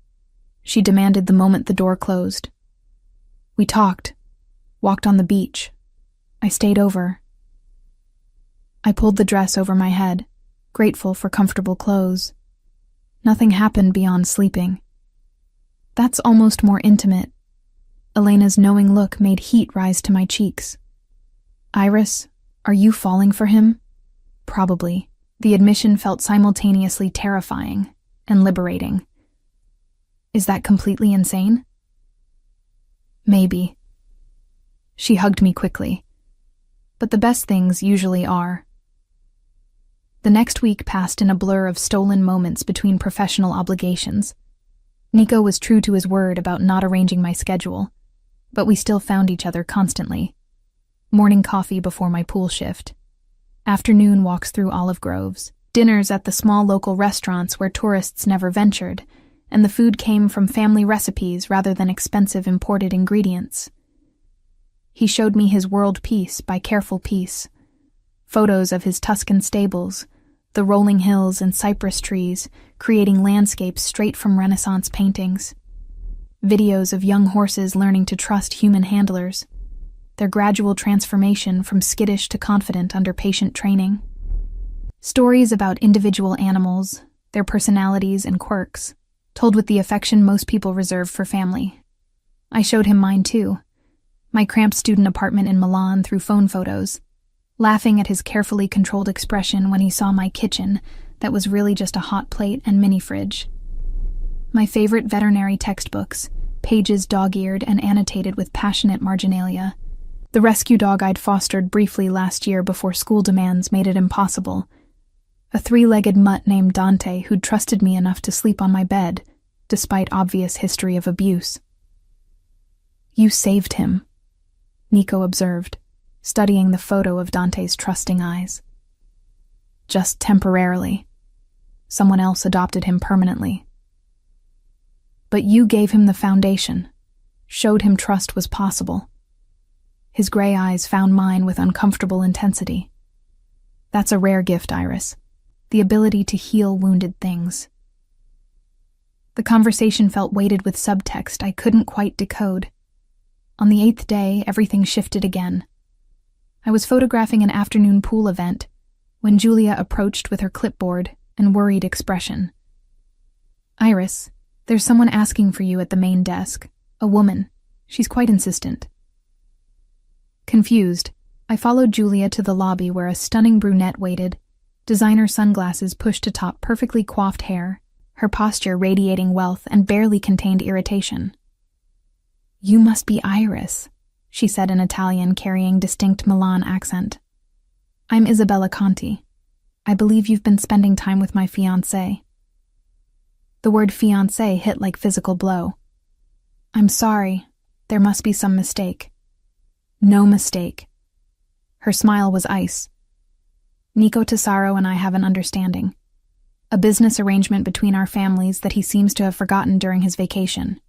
she demanded the moment the door closed. We talked, walked on the beach. I stayed over. I pulled the dress over my head, grateful for comfortable clothes. Nothing happened beyond sleeping. That's almost more intimate. Elena's knowing look made heat rise to my cheeks. Iris, are you falling for him? Probably. The admission felt simultaneously terrifying and liberating. Is that completely insane? Maybe. She hugged me quickly. But the best things usually are. The next week passed in a blur of stolen moments between professional obligations. Nico was true to his word about not arranging my schedule, but we still found each other constantly. Morning coffee before my pool shift. Afternoon walks through olive groves. Dinners at the small local restaurants where tourists never ventured, and the food came from family recipes rather than expensive imported ingredients. He showed me his world piece by careful piece. Photos of his Tuscan stables, the rolling hills and cypress trees, creating landscapes straight from Renaissance paintings. Videos of young horses learning to trust human handlers, their gradual transformation from skittish to confident under patient training. Stories about individual animals, their personalities and quirks, told with the affection most people reserve for family. I showed him mine too, my cramped student apartment in Milan through phone photos, laughing at his carefully controlled expression when he saw my kitchen that was really just a hot plate and mini fridge. My favorite veterinary textbooks, pages dog-eared and annotated with passionate marginalia. The rescue dog I'd fostered briefly last year before school demands made it impossible. A 3-legged mutt named Dante who'd trusted me enough to sleep on my bed, despite obvious history of abuse. You saved him, Nico observed, studying the photo of Dante's trusting eyes. Just temporarily. Someone else adopted him permanently. But you gave him the foundation, showed him trust was possible. His gray eyes found mine with uncomfortable intensity. That's a rare gift, Iris. The ability to heal wounded things. The conversation felt weighted with subtext I couldn't quite decode. On the 8th day, everything shifted again. I was photographing an afternoon pool event when Julia approached with her clipboard and worried expression. Iris, there's someone asking for you at the main desk. A woman. She's quite insistent. Confused, I followed Julia to the lobby where a stunning brunette waited, designer sunglasses pushed atop perfectly coiffed hair, her posture radiating wealth and barely contained irritation. You must be Iris, she said in Italian, carrying distinct Milan accent. I'm Isabella Conti. I believe you've been spending time with my fiancé. The word fiancé hit like physical blow. I'm sorry. There must be some mistake. No mistake. Her smile was ice. Nico Tesaro and I have an understanding. A business arrangement between our families that he seems to have forgotten during his vacation.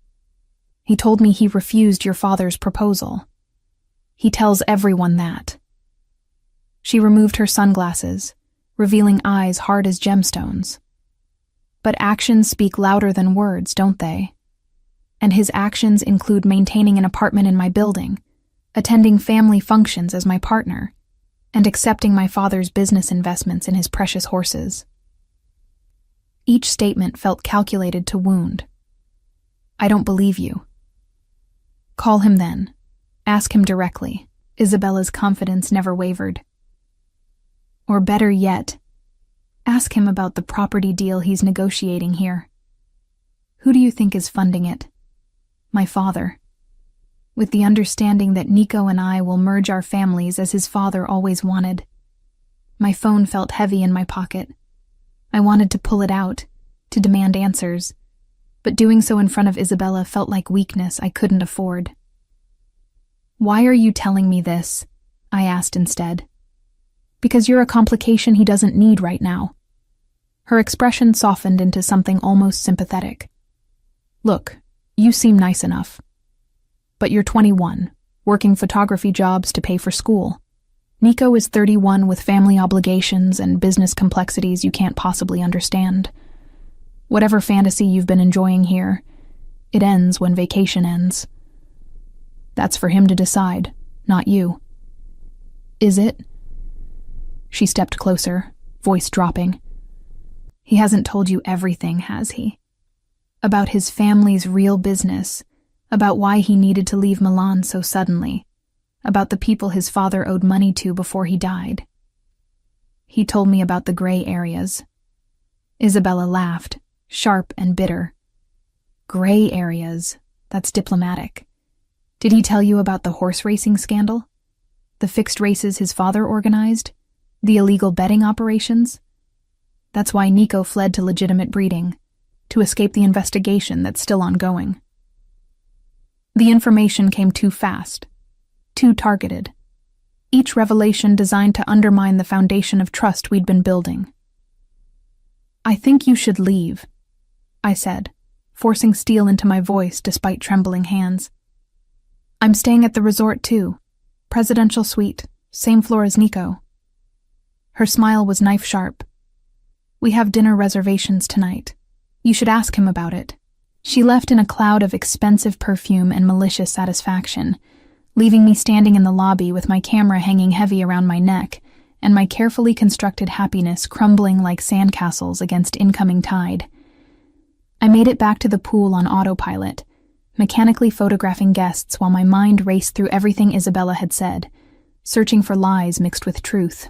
He told me he refused your father's proposal. He tells everyone that. She removed her sunglasses, revealing eyes hard as gemstones. But actions speak louder than words, don't they? And his actions include maintaining an apartment in my building, attending family functions as my partner, and accepting my father's business investments in his precious horses. Each statement felt calculated to wound. I don't believe you. Call him then. Ask him directly. Isabella's confidence never wavered. Or better yet, ask him about the property deal he's negotiating here. Who do you think is funding it? My father. With the understanding that Nico and I will merge our families as his father always wanted. My phone felt heavy in my pocket. I wanted to pull it out, to demand answers, but doing so in front of Isabella felt like weakness I couldn't afford. Why are you telling me this? I asked instead. Because you're a complication he doesn't need right now. Her expression softened into something almost sympathetic. Look, you seem nice enough. But you're 21, working photography jobs to pay for school. Nico is 31 with family obligations and business complexities you can't possibly understand. Whatever fantasy you've been enjoying here, it ends when vacation ends. That's for him to decide, not you. Is it? She stepped closer, voice dropping. He hasn't told you everything, has he? about his family's real business, about why he needed to leave Milan so suddenly, about the people his father owed money to before he died. He told me about the gray areas. Isabella laughed, sharp and bitter. Gray areas? That's diplomatic. Did he tell you about the horse racing scandal? The fixed races his father organized? The illegal betting operations? That's why Nico fled to legitimate breeding, to escape the investigation that's still ongoing. The information came too fast, too targeted. Each revelation designed to undermine the foundation of trust we'd been building. I think you should leave, I said, forcing steel into my voice despite trembling hands. I'm staying at the resort too. Presidential suite, same floor as Nico. Her smile was knife-sharp. We have dinner reservations tonight. You should ask him about it. She left in a cloud of expensive perfume and malicious satisfaction, leaving me standing in the lobby with my camera hanging heavy around my neck and my carefully constructed happiness crumbling like sandcastles against incoming tide. I made it back to the pool on autopilot, mechanically photographing guests while my mind raced through everything Isabella had said, searching for lies mixed with truth.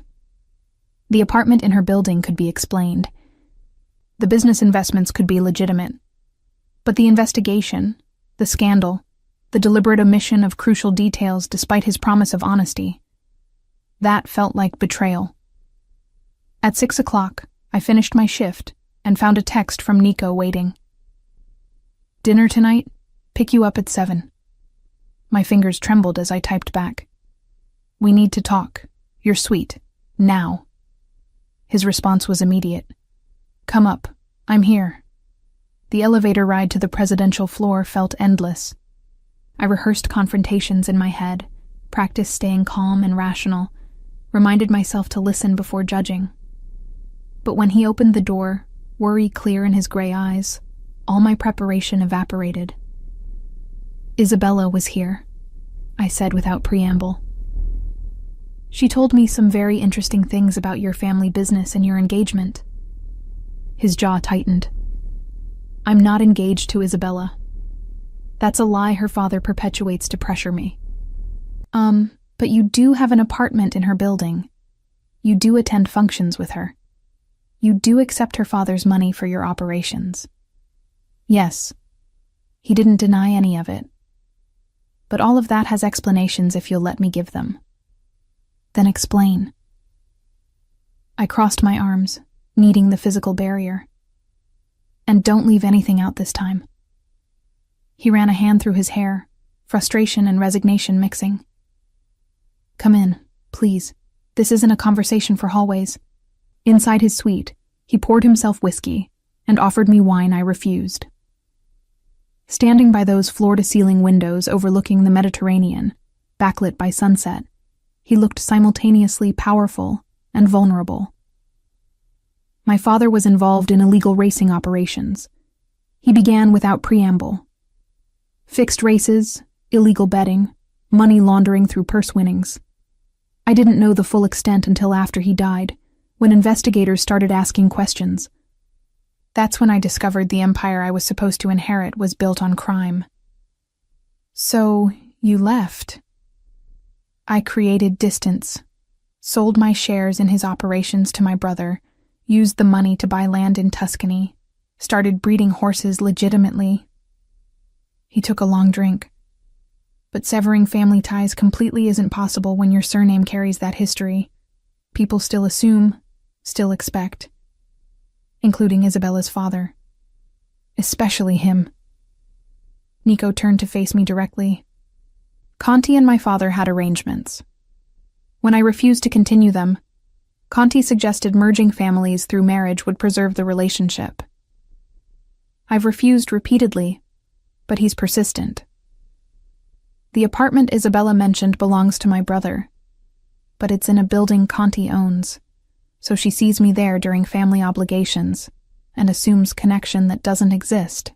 The apartment in her building could be explained. The business investments could be legitimate. But the investigation, the scandal, the deliberate omission of crucial details despite his promise of honesty, that felt like betrayal. At 6 o'clock, I finished my shift and found a text from Nico waiting. Dinner tonight? Pick you up at 7. My fingers trembled as I typed back. We need to talk. You're sweet. Now. His response was immediate. Come up. I'm here. The elevator ride to the presidential floor felt endless. I rehearsed confrontations in my head, practiced staying calm and rational, reminded myself to listen before judging. But when he opened the door, worry clear in his gray eyes, all my preparation evaporated. Isabella was here, I said without preamble. She told me some very interesting things about your family business and your engagement. His jaw tightened. I'm not engaged to Isabella. That's a lie her father perpetuates to pressure me. But you do have an apartment in her building. You do attend functions with her. You do accept her father's money for your operations. Yes. He didn't deny any of it. But all of that has explanations if you'll let me give them. Then explain. I crossed my arms, needing the physical barrier. And don't leave anything out this time. He ran a hand through his hair, frustration and resignation mixing. Come in, please. This isn't a conversation for hallways. Inside his suite, he poured himself whiskey and offered me wine I refused. Standing by those floor-to-ceiling windows overlooking the Mediterranean, backlit by sunset, he looked simultaneously powerful and vulnerable. My father was involved in illegal racing operations. He began without preamble. Fixed races, illegal betting, money laundering through purse winnings. I didn't know the full extent until after he died, when investigators started asking questions. That's when I discovered the empire I was supposed to inherit was built on crime. So, you left. I created distance, sold my shares in his operations to my brother, used the money to buy land in Tuscany, started breeding horses legitimately. He took a long drink. But severing family ties completely isn't possible when your surname carries that history. People still assume, still expect. Including Isabella's father. Especially him. Nico turned to face me directly. Conti and my father had arrangements. When I refused to continue them, Conti suggested merging families through marriage would preserve the relationship. I've refused repeatedly, but he's persistent. The apartment Isabella mentioned belongs to my brother, but it's in a building Conti owns, so she sees me there during family obligations and assumes connection that doesn't exist.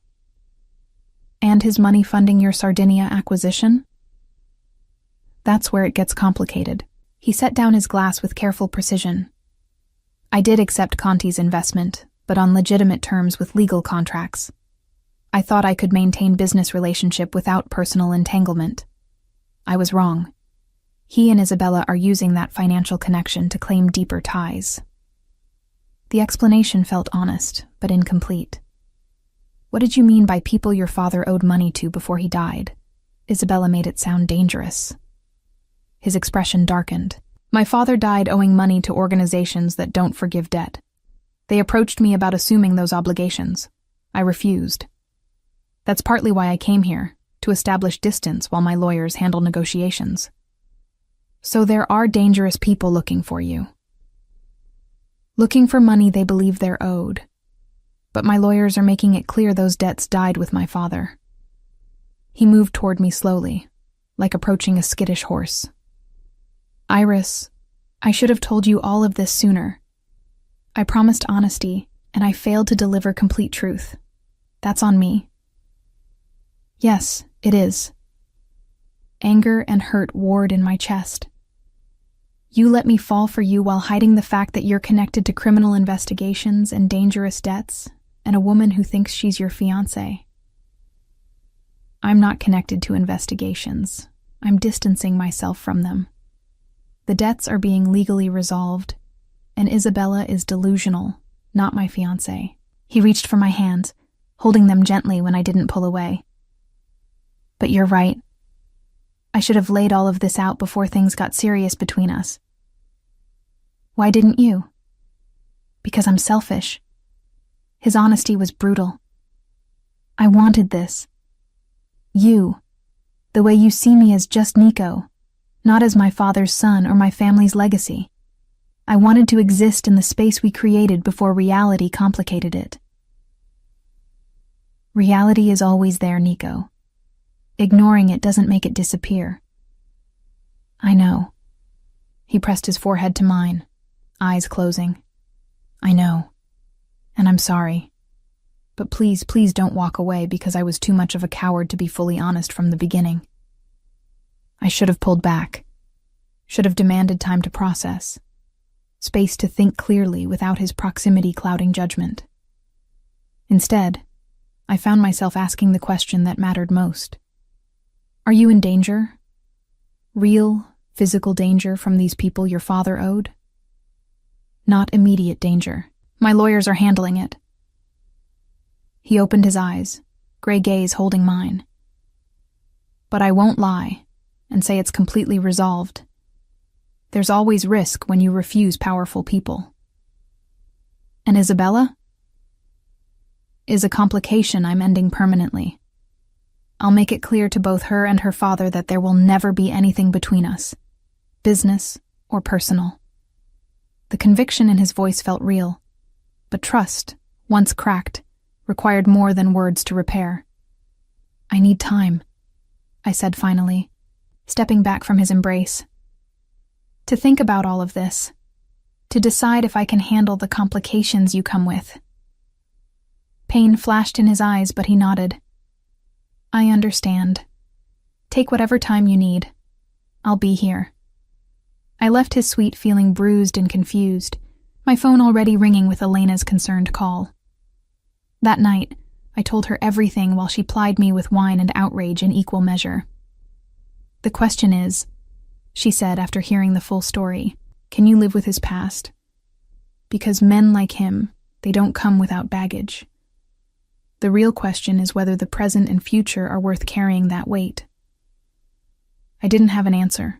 And his money funding your Sardinia acquisition? That's where it gets complicated. He set down his glass with careful precision. I did accept Conti's investment, but on legitimate terms with legal contracts. I thought I could maintain business relationship without personal entanglement. I was wrong. He and Isabella are using that financial connection to claim deeper ties. The explanation felt honest, but incomplete. What did you mean by people your father owed money to before he died? Isabella made it sound dangerous. His expression darkened. My father died owing money to organizations that don't forgive debt. They approached me about assuming those obligations. I refused. That's partly why I came here, to establish distance while my lawyers handle negotiations. So there are dangerous people looking for you. Looking for money they believe they're owed. But my lawyers are making it clear those debts died with my father. He moved toward me slowly, like approaching a skittish horse. Iris, I should have told you all of this sooner. I promised honesty, and I failed to deliver complete truth. That's on me. Yes, it is. Anger and hurt warred in my chest. You let me fall for you while hiding the fact that you're connected to criminal investigations and dangerous debts, and a woman who thinks she's your fiancé. I'm not connected to investigations. I'm distancing myself from them. The debts are being legally resolved, and Isabella is delusional, not my fiancé. He reached for my hands, holding them gently when I didn't pull away. But you're right. I should have laid all of this out before things got serious between us. Why didn't you? Because I'm selfish. His honesty was brutal. I wanted this. You. The way you see me as just Nico, not as my father's son or my family's legacy. I wanted to exist in the space we created before reality complicated it. Reality is always there, Nico. Ignoring it doesn't make it disappear. I know. He pressed his forehead to mine, eyes closing. I know. And I'm sorry. But please, please don't walk away because I was too much of a coward to be fully honest from the beginning. I should have pulled back. Should have demanded time to process. Space to think clearly without his proximity clouding judgment. Instead, I found myself asking the question that mattered most. Are you in danger? Real, physical danger from these people your father owed? Not immediate danger. My lawyers are handling it. He opened his eyes, gray gaze holding mine. But I won't lie and say it's completely resolved. There's always risk when you refuse powerful people. And Isabella? Is a complication I'm ending permanently. I'll make it clear to both her and her father that there will never be anything between us, business or personal. The conviction in his voice felt real, but trust, once cracked, required more than words to repair. I need time, I said finally, stepping back from his embrace. To think about all of this, to decide if I can handle the complications you come with. Pain flashed in his eyes, but he nodded. I understand. Take whatever time you need. I'll be here. I left his suite feeling bruised and confused, my phone already ringing with Elena's concerned call. That night, I told her everything while she plied me with wine and outrage in equal measure. The question is, she said after hearing the full story, can you live with his past? Because men like him, they don't come without baggage. The real question is whether the present and future are worth carrying that weight. I didn't have an answer.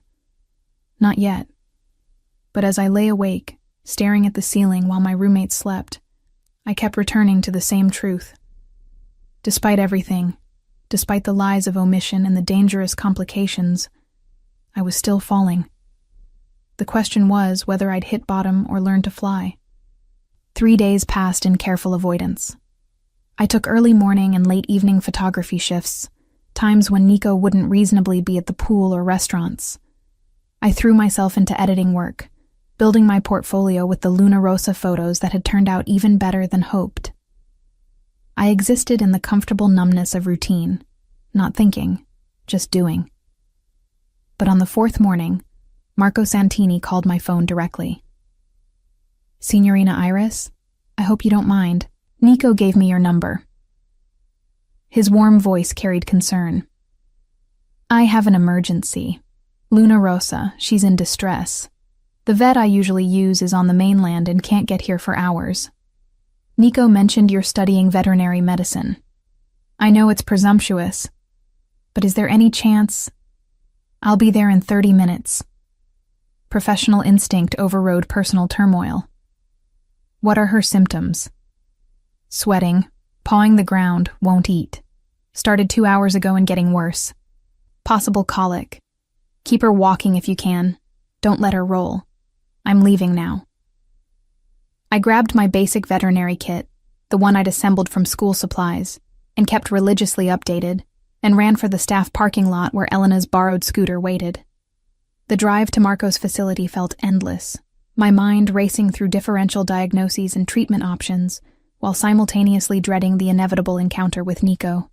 Not yet. But as I lay awake, staring at the ceiling while my roommates slept, I kept returning to the same truth. Despite everything, despite the lies of omission and the dangerous complications, I was still falling. The question was whether I'd hit bottom or learn to fly. 3 days passed in careful avoidance. I took early morning and late evening photography shifts, times when Nico wouldn't reasonably be at the pool or restaurants. I threw myself into editing work, building my portfolio with the Luna Rosa photos that had turned out even better than hoped. I existed in the comfortable numbness of routine, not thinking, just doing. But on the 4th morning, Marco Santini called my phone directly. Signorina Iris, I hope you don't mind. Nico gave me your number. His warm voice carried concern. I have an emergency. Luna Rosa, she's in distress. The vet I usually use is on the mainland and can't get here for hours. Nico mentioned you're studying veterinary medicine. I know it's presumptuous, but is there any chance? I'll be there in 30 minutes. Professional instinct overrode personal turmoil. What are her symptoms? Sweating, pawing the ground, won't eat. Started 2 hours ago and getting worse. Possible colic. Keep her walking if you can. Don't let her roll. I'm leaving now. I grabbed my basic veterinary kit, the one I'd assembled from school supplies, and kept religiously updated, and ran for the staff parking lot where Elena's borrowed scooter waited. The drive to Marco's facility felt endless, my mind racing through differential diagnoses and treatment options, while simultaneously dreading the inevitable encounter with Nico.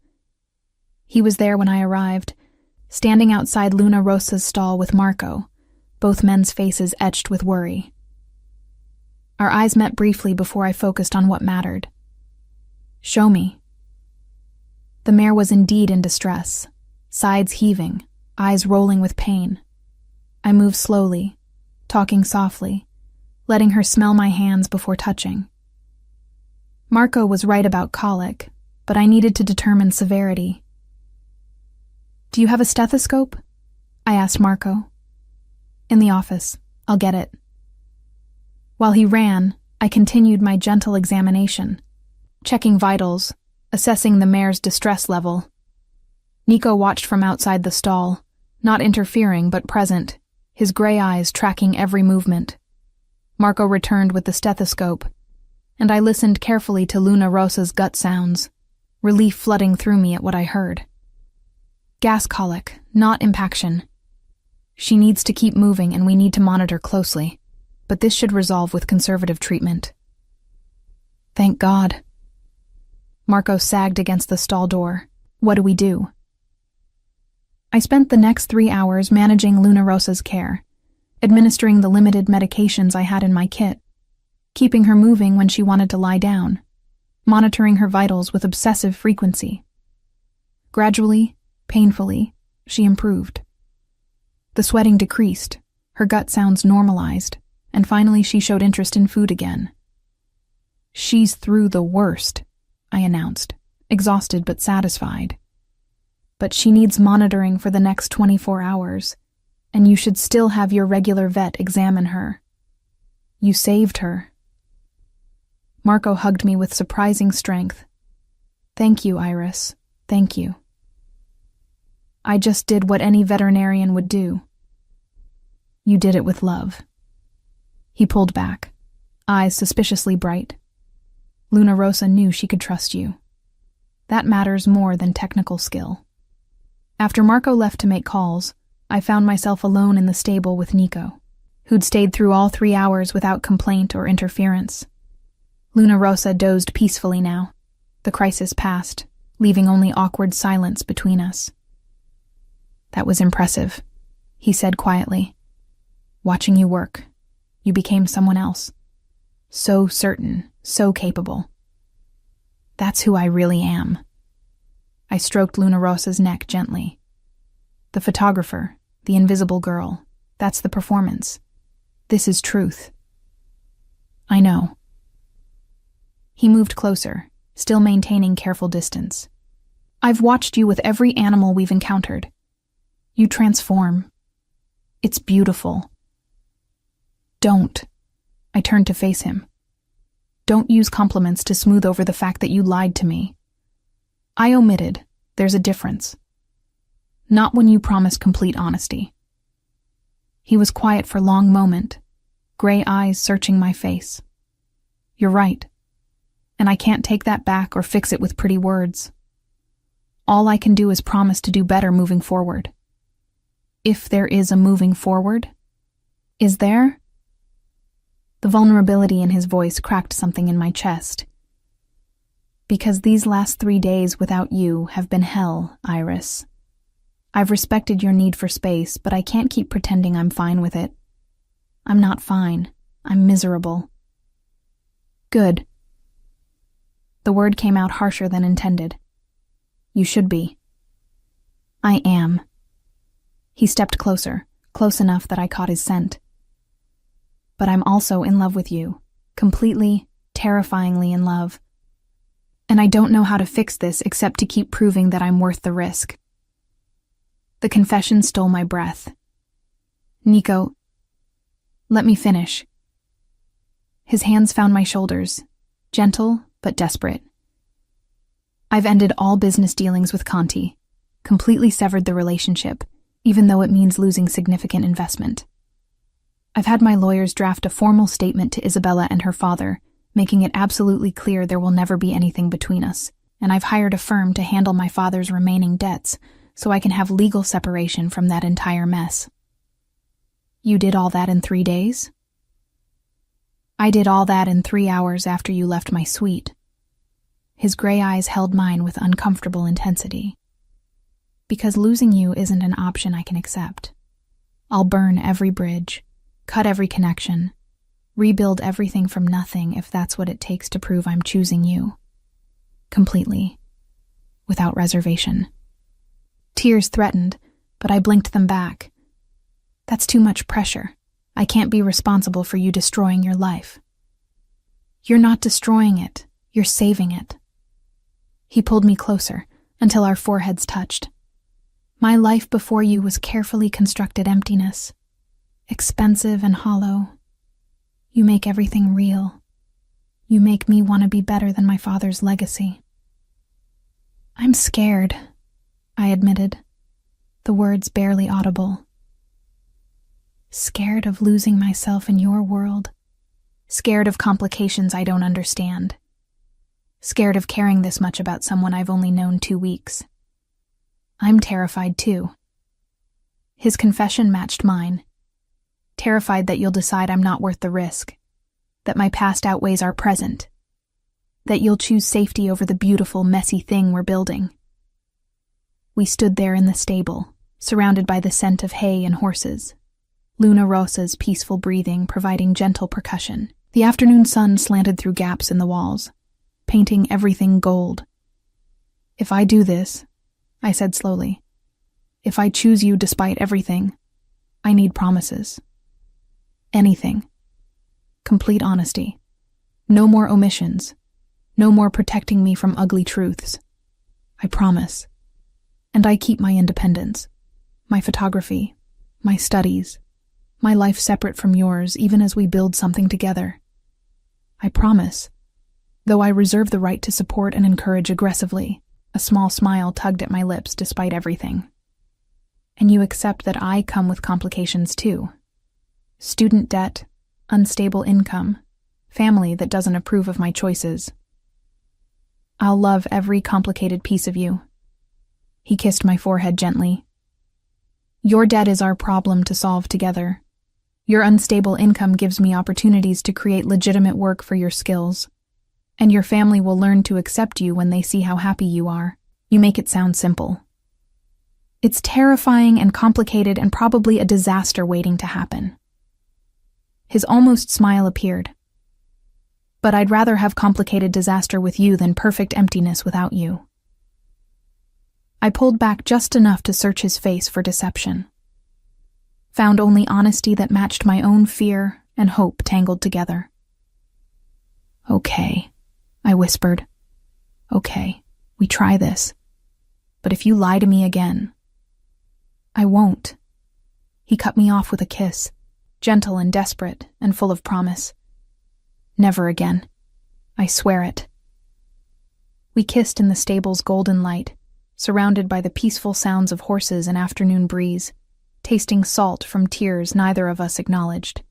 He was there when I arrived, standing outside Luna Rosa's stall with Marco, both men's faces etched with worry. Our eyes met briefly before I focused on what mattered. Show me. The mare was indeed in distress, sides heaving, eyes rolling with pain. I moved slowly, talking softly, letting her smell my hands before touching. Marco was right about colic, but I needed to determine severity. Do you have a stethoscope? I asked Marco. In the office. I'll get it. While he ran, I continued my gentle examination, checking vitals, assessing the mare's distress level. Nico watched from outside the stall, not interfering but present, his gray eyes tracking every movement. Marco returned with the stethoscope, and I listened carefully to Luna Rosa's gut sounds, relief flooding through me at what I heard. Gas colic, not impaction. She needs to keep moving and we need to monitor closely, but this should resolve with conservative treatment. Thank God. Marco sagged against the stall door. What do we do? I spent the next 3 hours managing Luna Rosa's care, administering the limited medications I had in my kit, keeping her moving when she wanted to lie down, monitoring her vitals with obsessive frequency. Gradually, painfully, she improved. The sweating decreased, her gut sounds normalized, and finally she showed interest in food again. She's through the worst, I announced, exhausted but satisfied. But she needs monitoring for the next 24 hours, and you should still have your regular vet examine her. You saved her. Marco hugged me with surprising strength. Thank you, Iris. Thank you. I just did what any veterinarian would do. You did it with love. He pulled back, eyes suspiciously bright. Luna Rosa knew she could trust you. That matters more than technical skill. After Marco left to make calls, I found myself alone in the stable with Nico, who'd stayed through all 3 hours without complaint or interference. Luna Rosa dozed peacefully now. The crisis passed, leaving only awkward silence between us. That was impressive, he said quietly. Watching you work, you became someone else. So certain, so capable. That's who I really am. I stroked Luna Rosa's neck gently. The photographer, the invisible girl, that's the performance. This is truth. I know. He moved closer, still maintaining careful distance. I've watched you with every animal we've encountered. You transform. It's beautiful. Don't. I turned to face him. Don't use compliments to smooth over the fact that you lied to me. I omitted. There's a difference. Not when you promised complete honesty. He was quiet for a long moment, gray eyes searching my face. You're right. And I can't take that back or fix it with pretty words. All I can do is promise to do better moving forward. If there is a moving forward. Is there? The vulnerability in his voice cracked something in my chest. Because these last 3 days without you have been hell, Iris. I've respected your need for space, but I can't keep pretending I'm fine with it. I'm not fine. I'm miserable. Good. The word came out harsher than intended. You should be. I am. He stepped closer, close enough that I caught his scent. But I'm also in love with you. Completely, terrifyingly in love. And I don't know how to fix this except to keep proving that I'm worth the risk. The confession stole my breath. Nico, let me finish. His hands found my shoulders, gentle but desperate. I've ended all business dealings with Conti, completely severed the relationship, even though it means losing significant investment. I've had my lawyers draft a formal statement to Isabella and her father, making it absolutely clear there will never be anything between us, and I've hired a firm to handle my father's remaining debts so I can have legal separation from that entire mess. You did all that in 3 days? I did all that in 3 hours after you left my suite. His gray eyes held mine with uncomfortable intensity. Because losing you isn't an option I can accept. I'll burn every bridge, cut every connection, rebuild everything from nothing if that's what it takes to prove I'm choosing you. Completely. Without reservation. Tears threatened, but I blinked them back. That's too much pressure. I can't be responsible for you destroying your life. You're not destroying it. You're saving it. He pulled me closer until our foreheads touched. My life before you was carefully constructed emptiness. Expensive and hollow. You make everything real. You make me want to be better than my father's legacy. I'm scared, I admitted, the words barely audible. Scared of losing myself in your world. Scared of complications I don't understand. Scared of caring this much about someone I've only known 2 weeks. I'm terrified too. His confession matched mine. Terrified that you'll decide I'm not worth the risk. That my past outweighs our present. That you'll choose safety over the beautiful, messy thing we're building. We stood there in the stable, surrounded by the scent of hay and horses. Luna Rosa's peaceful breathing providing gentle percussion. The afternoon sun slanted through gaps in the walls, painting everything gold. If I do this, I said slowly, if I choose you despite everything, I need promises. Anything. Complete honesty. No more omissions. No more protecting me from ugly truths. I promise. And I keep my independence. My photography. My studies. My life separate from yours, even as we build something together. I promise. Though I reserve the right to support and encourage aggressively, a small smile tugged at my lips despite everything. And you accept that I come with complications too. Student debt, unstable income, family that doesn't approve of my choices. I'll love every complicated piece of you. He kissed my forehead gently. Your debt is our problem to solve together. Your unstable income gives me opportunities to create legitimate work for your skills. And your family will learn to accept you when they see how happy you are. You make it sound simple. It's terrifying and complicated and probably a disaster waiting to happen. His almost smile appeared. But I'd rather have complicated disaster with you than perfect emptiness without you. I pulled back just enough to search his face for deception. Found only honesty that matched my own fear and hope tangled together. Okay, I whispered. Okay, we try this. But if you lie to me again... I won't. He cut me off with a kiss, gentle and desperate and full of promise. Never again. I swear it. We kissed in the stable's golden light, surrounded by the peaceful sounds of horses and afternoon breeze, tasting salt from tears neither of us acknowledged.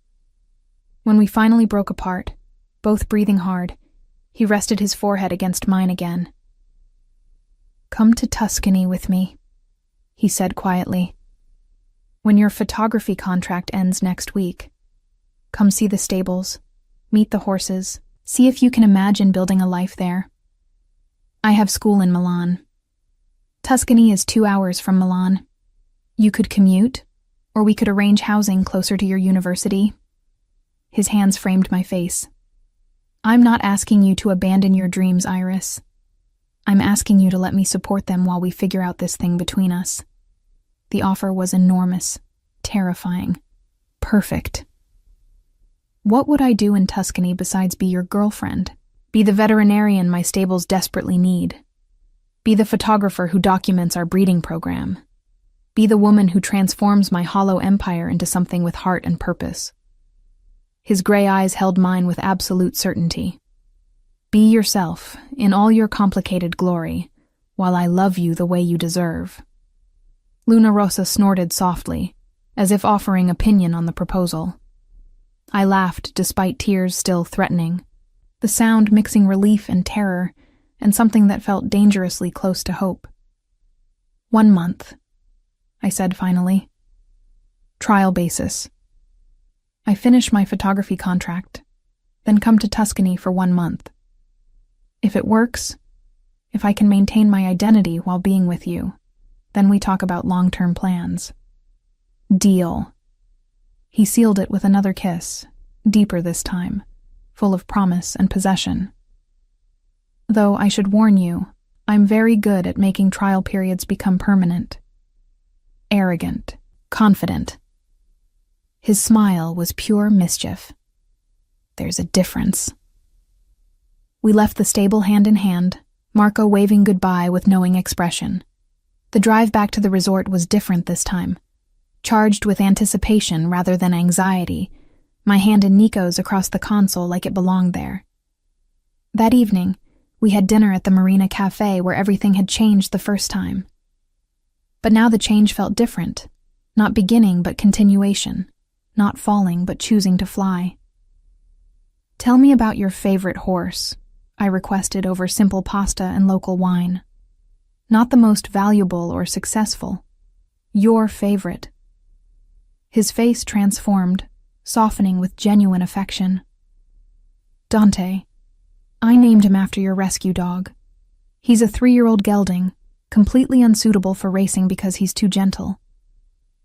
When we finally broke apart, both breathing hard, he rested his forehead against mine again. Come to Tuscany with me, he said quietly. When your photography contract ends next week, come see the stables, meet the horses, see if you can imagine building a life there. I have school in Milan. Tuscany is 2 hours from Milan. You could commute, or we could arrange housing closer to your university. His hands framed my face. I'm not asking you to abandon your dreams, Iris. I'm asking you to let me support them while we figure out this thing between us. The offer was enormous, terrifying, perfect. What would I do in Tuscany besides be your girlfriend? Be the veterinarian my stables desperately need. Be the photographer who documents our breeding program. Be the woman who transforms my hollow empire into something with heart and purpose. His gray eyes held mine with absolute certainty. Be yourself, in all your complicated glory, while I love you the way you deserve. Luna Rosa snorted softly, as if offering opinion on the proposal. I laughed despite tears still threatening, the sound mixing relief and terror, and something that felt dangerously close to hope. 1 month, I said finally. Trial basis. I finish my photography contract, then come to Tuscany for 1 month. If it works, if I can maintain my identity while being with you, then we talk about long-term plans. Deal. He sealed it with another kiss, deeper this time, full of promise and possession. Though I should warn you, I'm very good at making trial periods become permanent. Arrogant, confident. His smile was pure mischief. There's a difference. We left the stable hand in hand, Marco waving goodbye with knowing expression. The drive back to the resort was different this time, charged with anticipation rather than anxiety, my hand in Nico's across the console like it belonged there. That evening, we had dinner at the Marina Cafe where everything had changed the first time. But now the change felt different, not beginning but continuation, not falling but choosing to fly. Tell me about your favorite horse, I requested over simple pasta and local wine. Not the most valuable or successful. Your favorite. His face transformed, softening with genuine affection. Dante. I named him after your rescue dog. He's a 3-year-old gelding, completely unsuitable for racing because he's too gentle.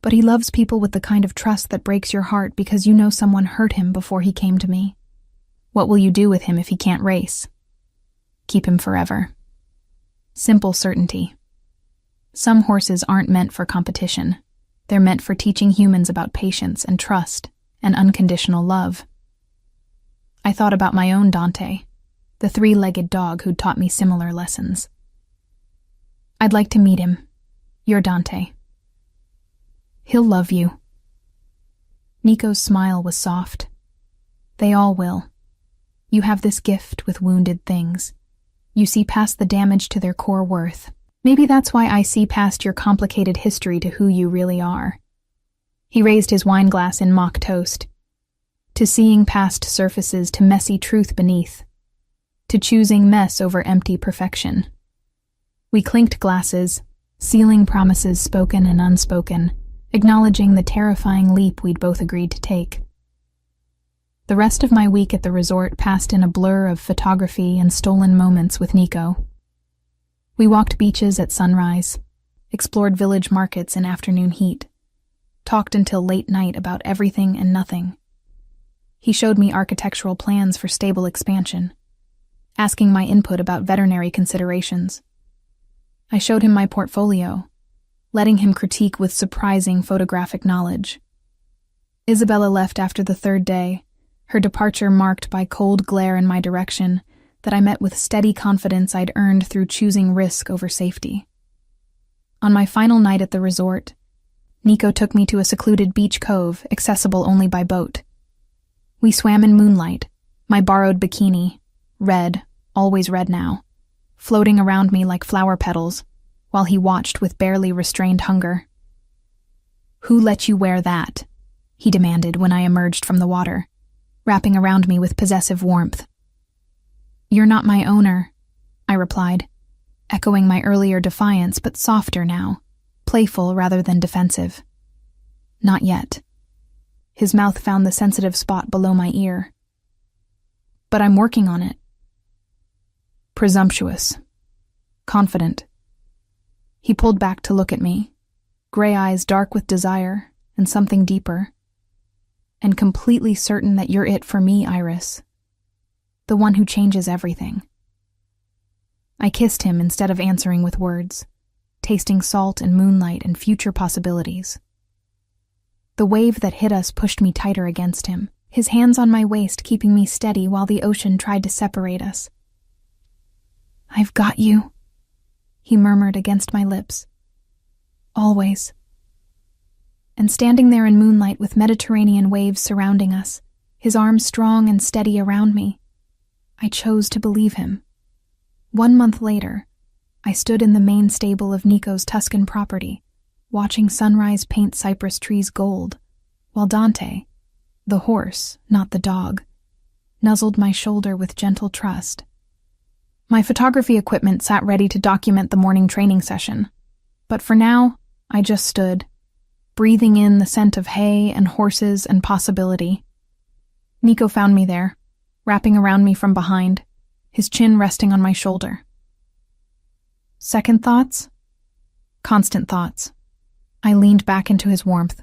But he loves people with the kind of trust that breaks your heart because you know someone hurt him before he came to me. What will you do with him if he can't race? Keep him forever. Simple certainty. Some horses aren't meant for competition. They're meant for teaching humans about patience and trust and unconditional love. I thought about my own Dante, the 3-legged dog who'd taught me similar lessons. I'd like to meet him. Your Dante. He'll love you. Nico's smile was soft. They all will. You have this gift with wounded things. You see past the damage to their core worth. Maybe that's why I see past your complicated history to who you really are. He raised his wine glass in mock toast. To seeing past surfaces to messy truth beneath. To choosing mess over empty perfection. We clinked glasses, sealing promises spoken and unspoken, acknowledging the terrifying leap we'd both agreed to take. The rest of my week at the resort passed in a blur of photography and stolen moments with Nico. We walked beaches at sunrise, explored village markets in afternoon heat, talked until late night about everything and nothing. He showed me architectural plans for stable expansion, asking my input about veterinary considerations. I showed him my portfolio, letting him critique with surprising photographic knowledge. Isabella left after the 3rd day, her departure marked by cold glare in my direction that I met with steady confidence I'd earned through choosing risk over safety. On my final night at the resort, Nico took me to a secluded beach cove accessible only by boat. We swam in moonlight, my borrowed bikini, red, always red now, floating around me like flower petals, while he watched with barely restrained hunger. "Who let you wear that?" he demanded when I emerged from the water, wrapping around me with possessive warmth. "You're not my owner," I replied, echoing my earlier defiance but softer now, playful rather than defensive. "Not yet." His mouth found the sensitive spot below my ear. "But I'm working on it." Presumptuous. Confident. He pulled back to look at me, gray eyes dark with desire and something deeper. "And completely certain that you're it for me, Iris. The one who changes everything." I kissed him instead of answering with words, tasting salt and moonlight and future possibilities. The wave that hit us pushed me tighter against him, his hands on my waist keeping me steady while the ocean tried to separate us. "I've got you," he murmured against my lips. "Always." And standing there in moonlight with Mediterranean waves surrounding us, his arms strong and steady around me, I chose to believe him. 1 month later, I stood in the main stable of Nico's Tuscan property, watching sunrise paint cypress trees gold, while Dante, the horse, not the dog, nuzzled my shoulder with gentle trust. My photography equipment sat ready to document the morning training session, but for now, I just stood, breathing in the scent of hay and horses and possibility. Nico found me there, wrapping around me from behind, his chin resting on my shoulder. Second thoughts? Constant thoughts. I leaned back into his warmth.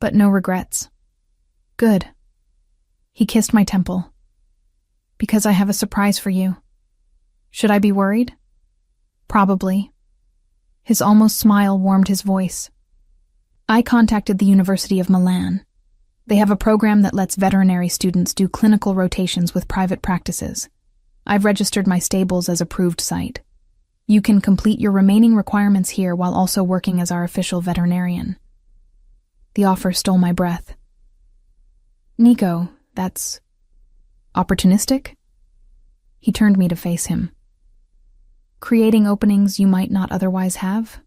But no regrets. Good. He kissed my temple. Because I have a surprise for you. Should I be worried? Probably. His almost smile warmed his voice. I contacted the University of Milan. They have a program that lets veterinary students do clinical rotations with private practices. I've registered my stables as approved site. You can complete your remaining requirements here while also working as our official veterinarian. The offer stole my breath. Nico, that's opportunistic? He turned me to face him. Creating openings you might not otherwise have?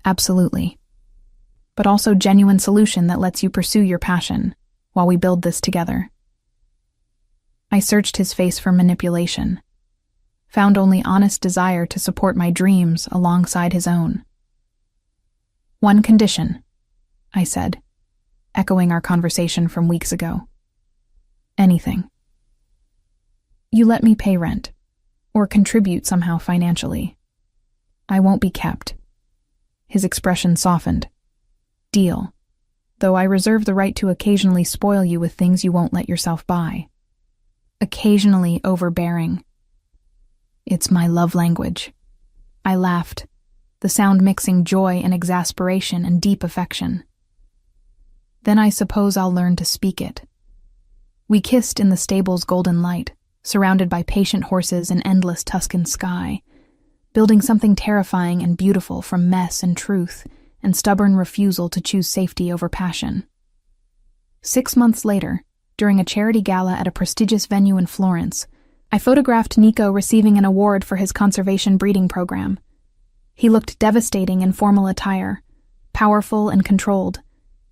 Absolutely. But also genuine solution that lets you pursue your passion while we build this together. I searched his face for manipulation, found only honest desire to support my dreams alongside his own. One condition, I said, echoing our conversation from weeks ago. Anything. You let me pay rent, or contribute somehow financially. I won't be kept. His expression softened. Deal, though I reserve the right to occasionally spoil you with things you won't let yourself buy. Occasionally overbearing. It's my love language. I laughed, the sound mixing joy and exasperation and deep affection. Then I suppose I'll learn to speak it. We kissed in the stable's golden light, surrounded by patient horses and endless Tuscan sky, building something terrifying and beautiful from mess and truth, and stubborn refusal to choose safety over passion. 6 months later, during a charity gala at a prestigious venue in Florence, I photographed Nico receiving an award for his conservation breeding program. He looked devastating in formal attire, powerful and controlled,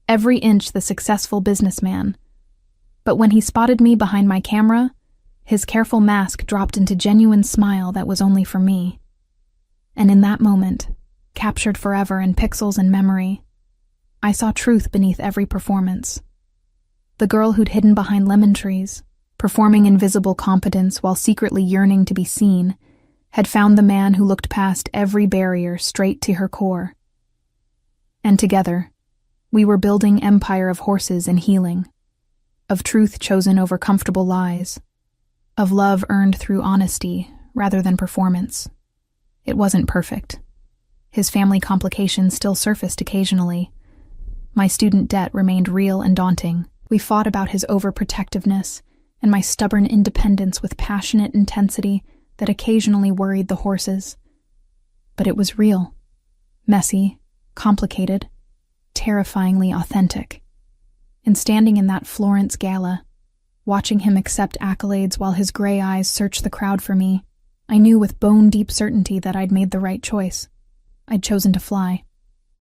every inch the successful businessman. But when he spotted me behind my camera, his careful mask dropped into genuine smile that was only for me. And in that moment, captured forever in pixels and memory, I saw truth beneath every performance. The girl who'd hidden behind lemon trees, performing invisible competence while secretly yearning to be seen, had found the man who looked past every barrier straight to her core. And together, we were building empire of horses and healing, of truth chosen over comfortable lies, of love earned through honesty rather than performance. It wasn't perfect. His family complications still surfaced occasionally. My student debt remained real and daunting. We fought about his overprotectiveness and my stubborn independence with passionate intensity that occasionally worried the horses. But it was real, messy, complicated, terrifyingly authentic. And standing in that Florence gala, watching him accept accolades while his gray eyes searched the crowd for me, I knew with bone-deep certainty that I'd made the right choice. I'd chosen to fly.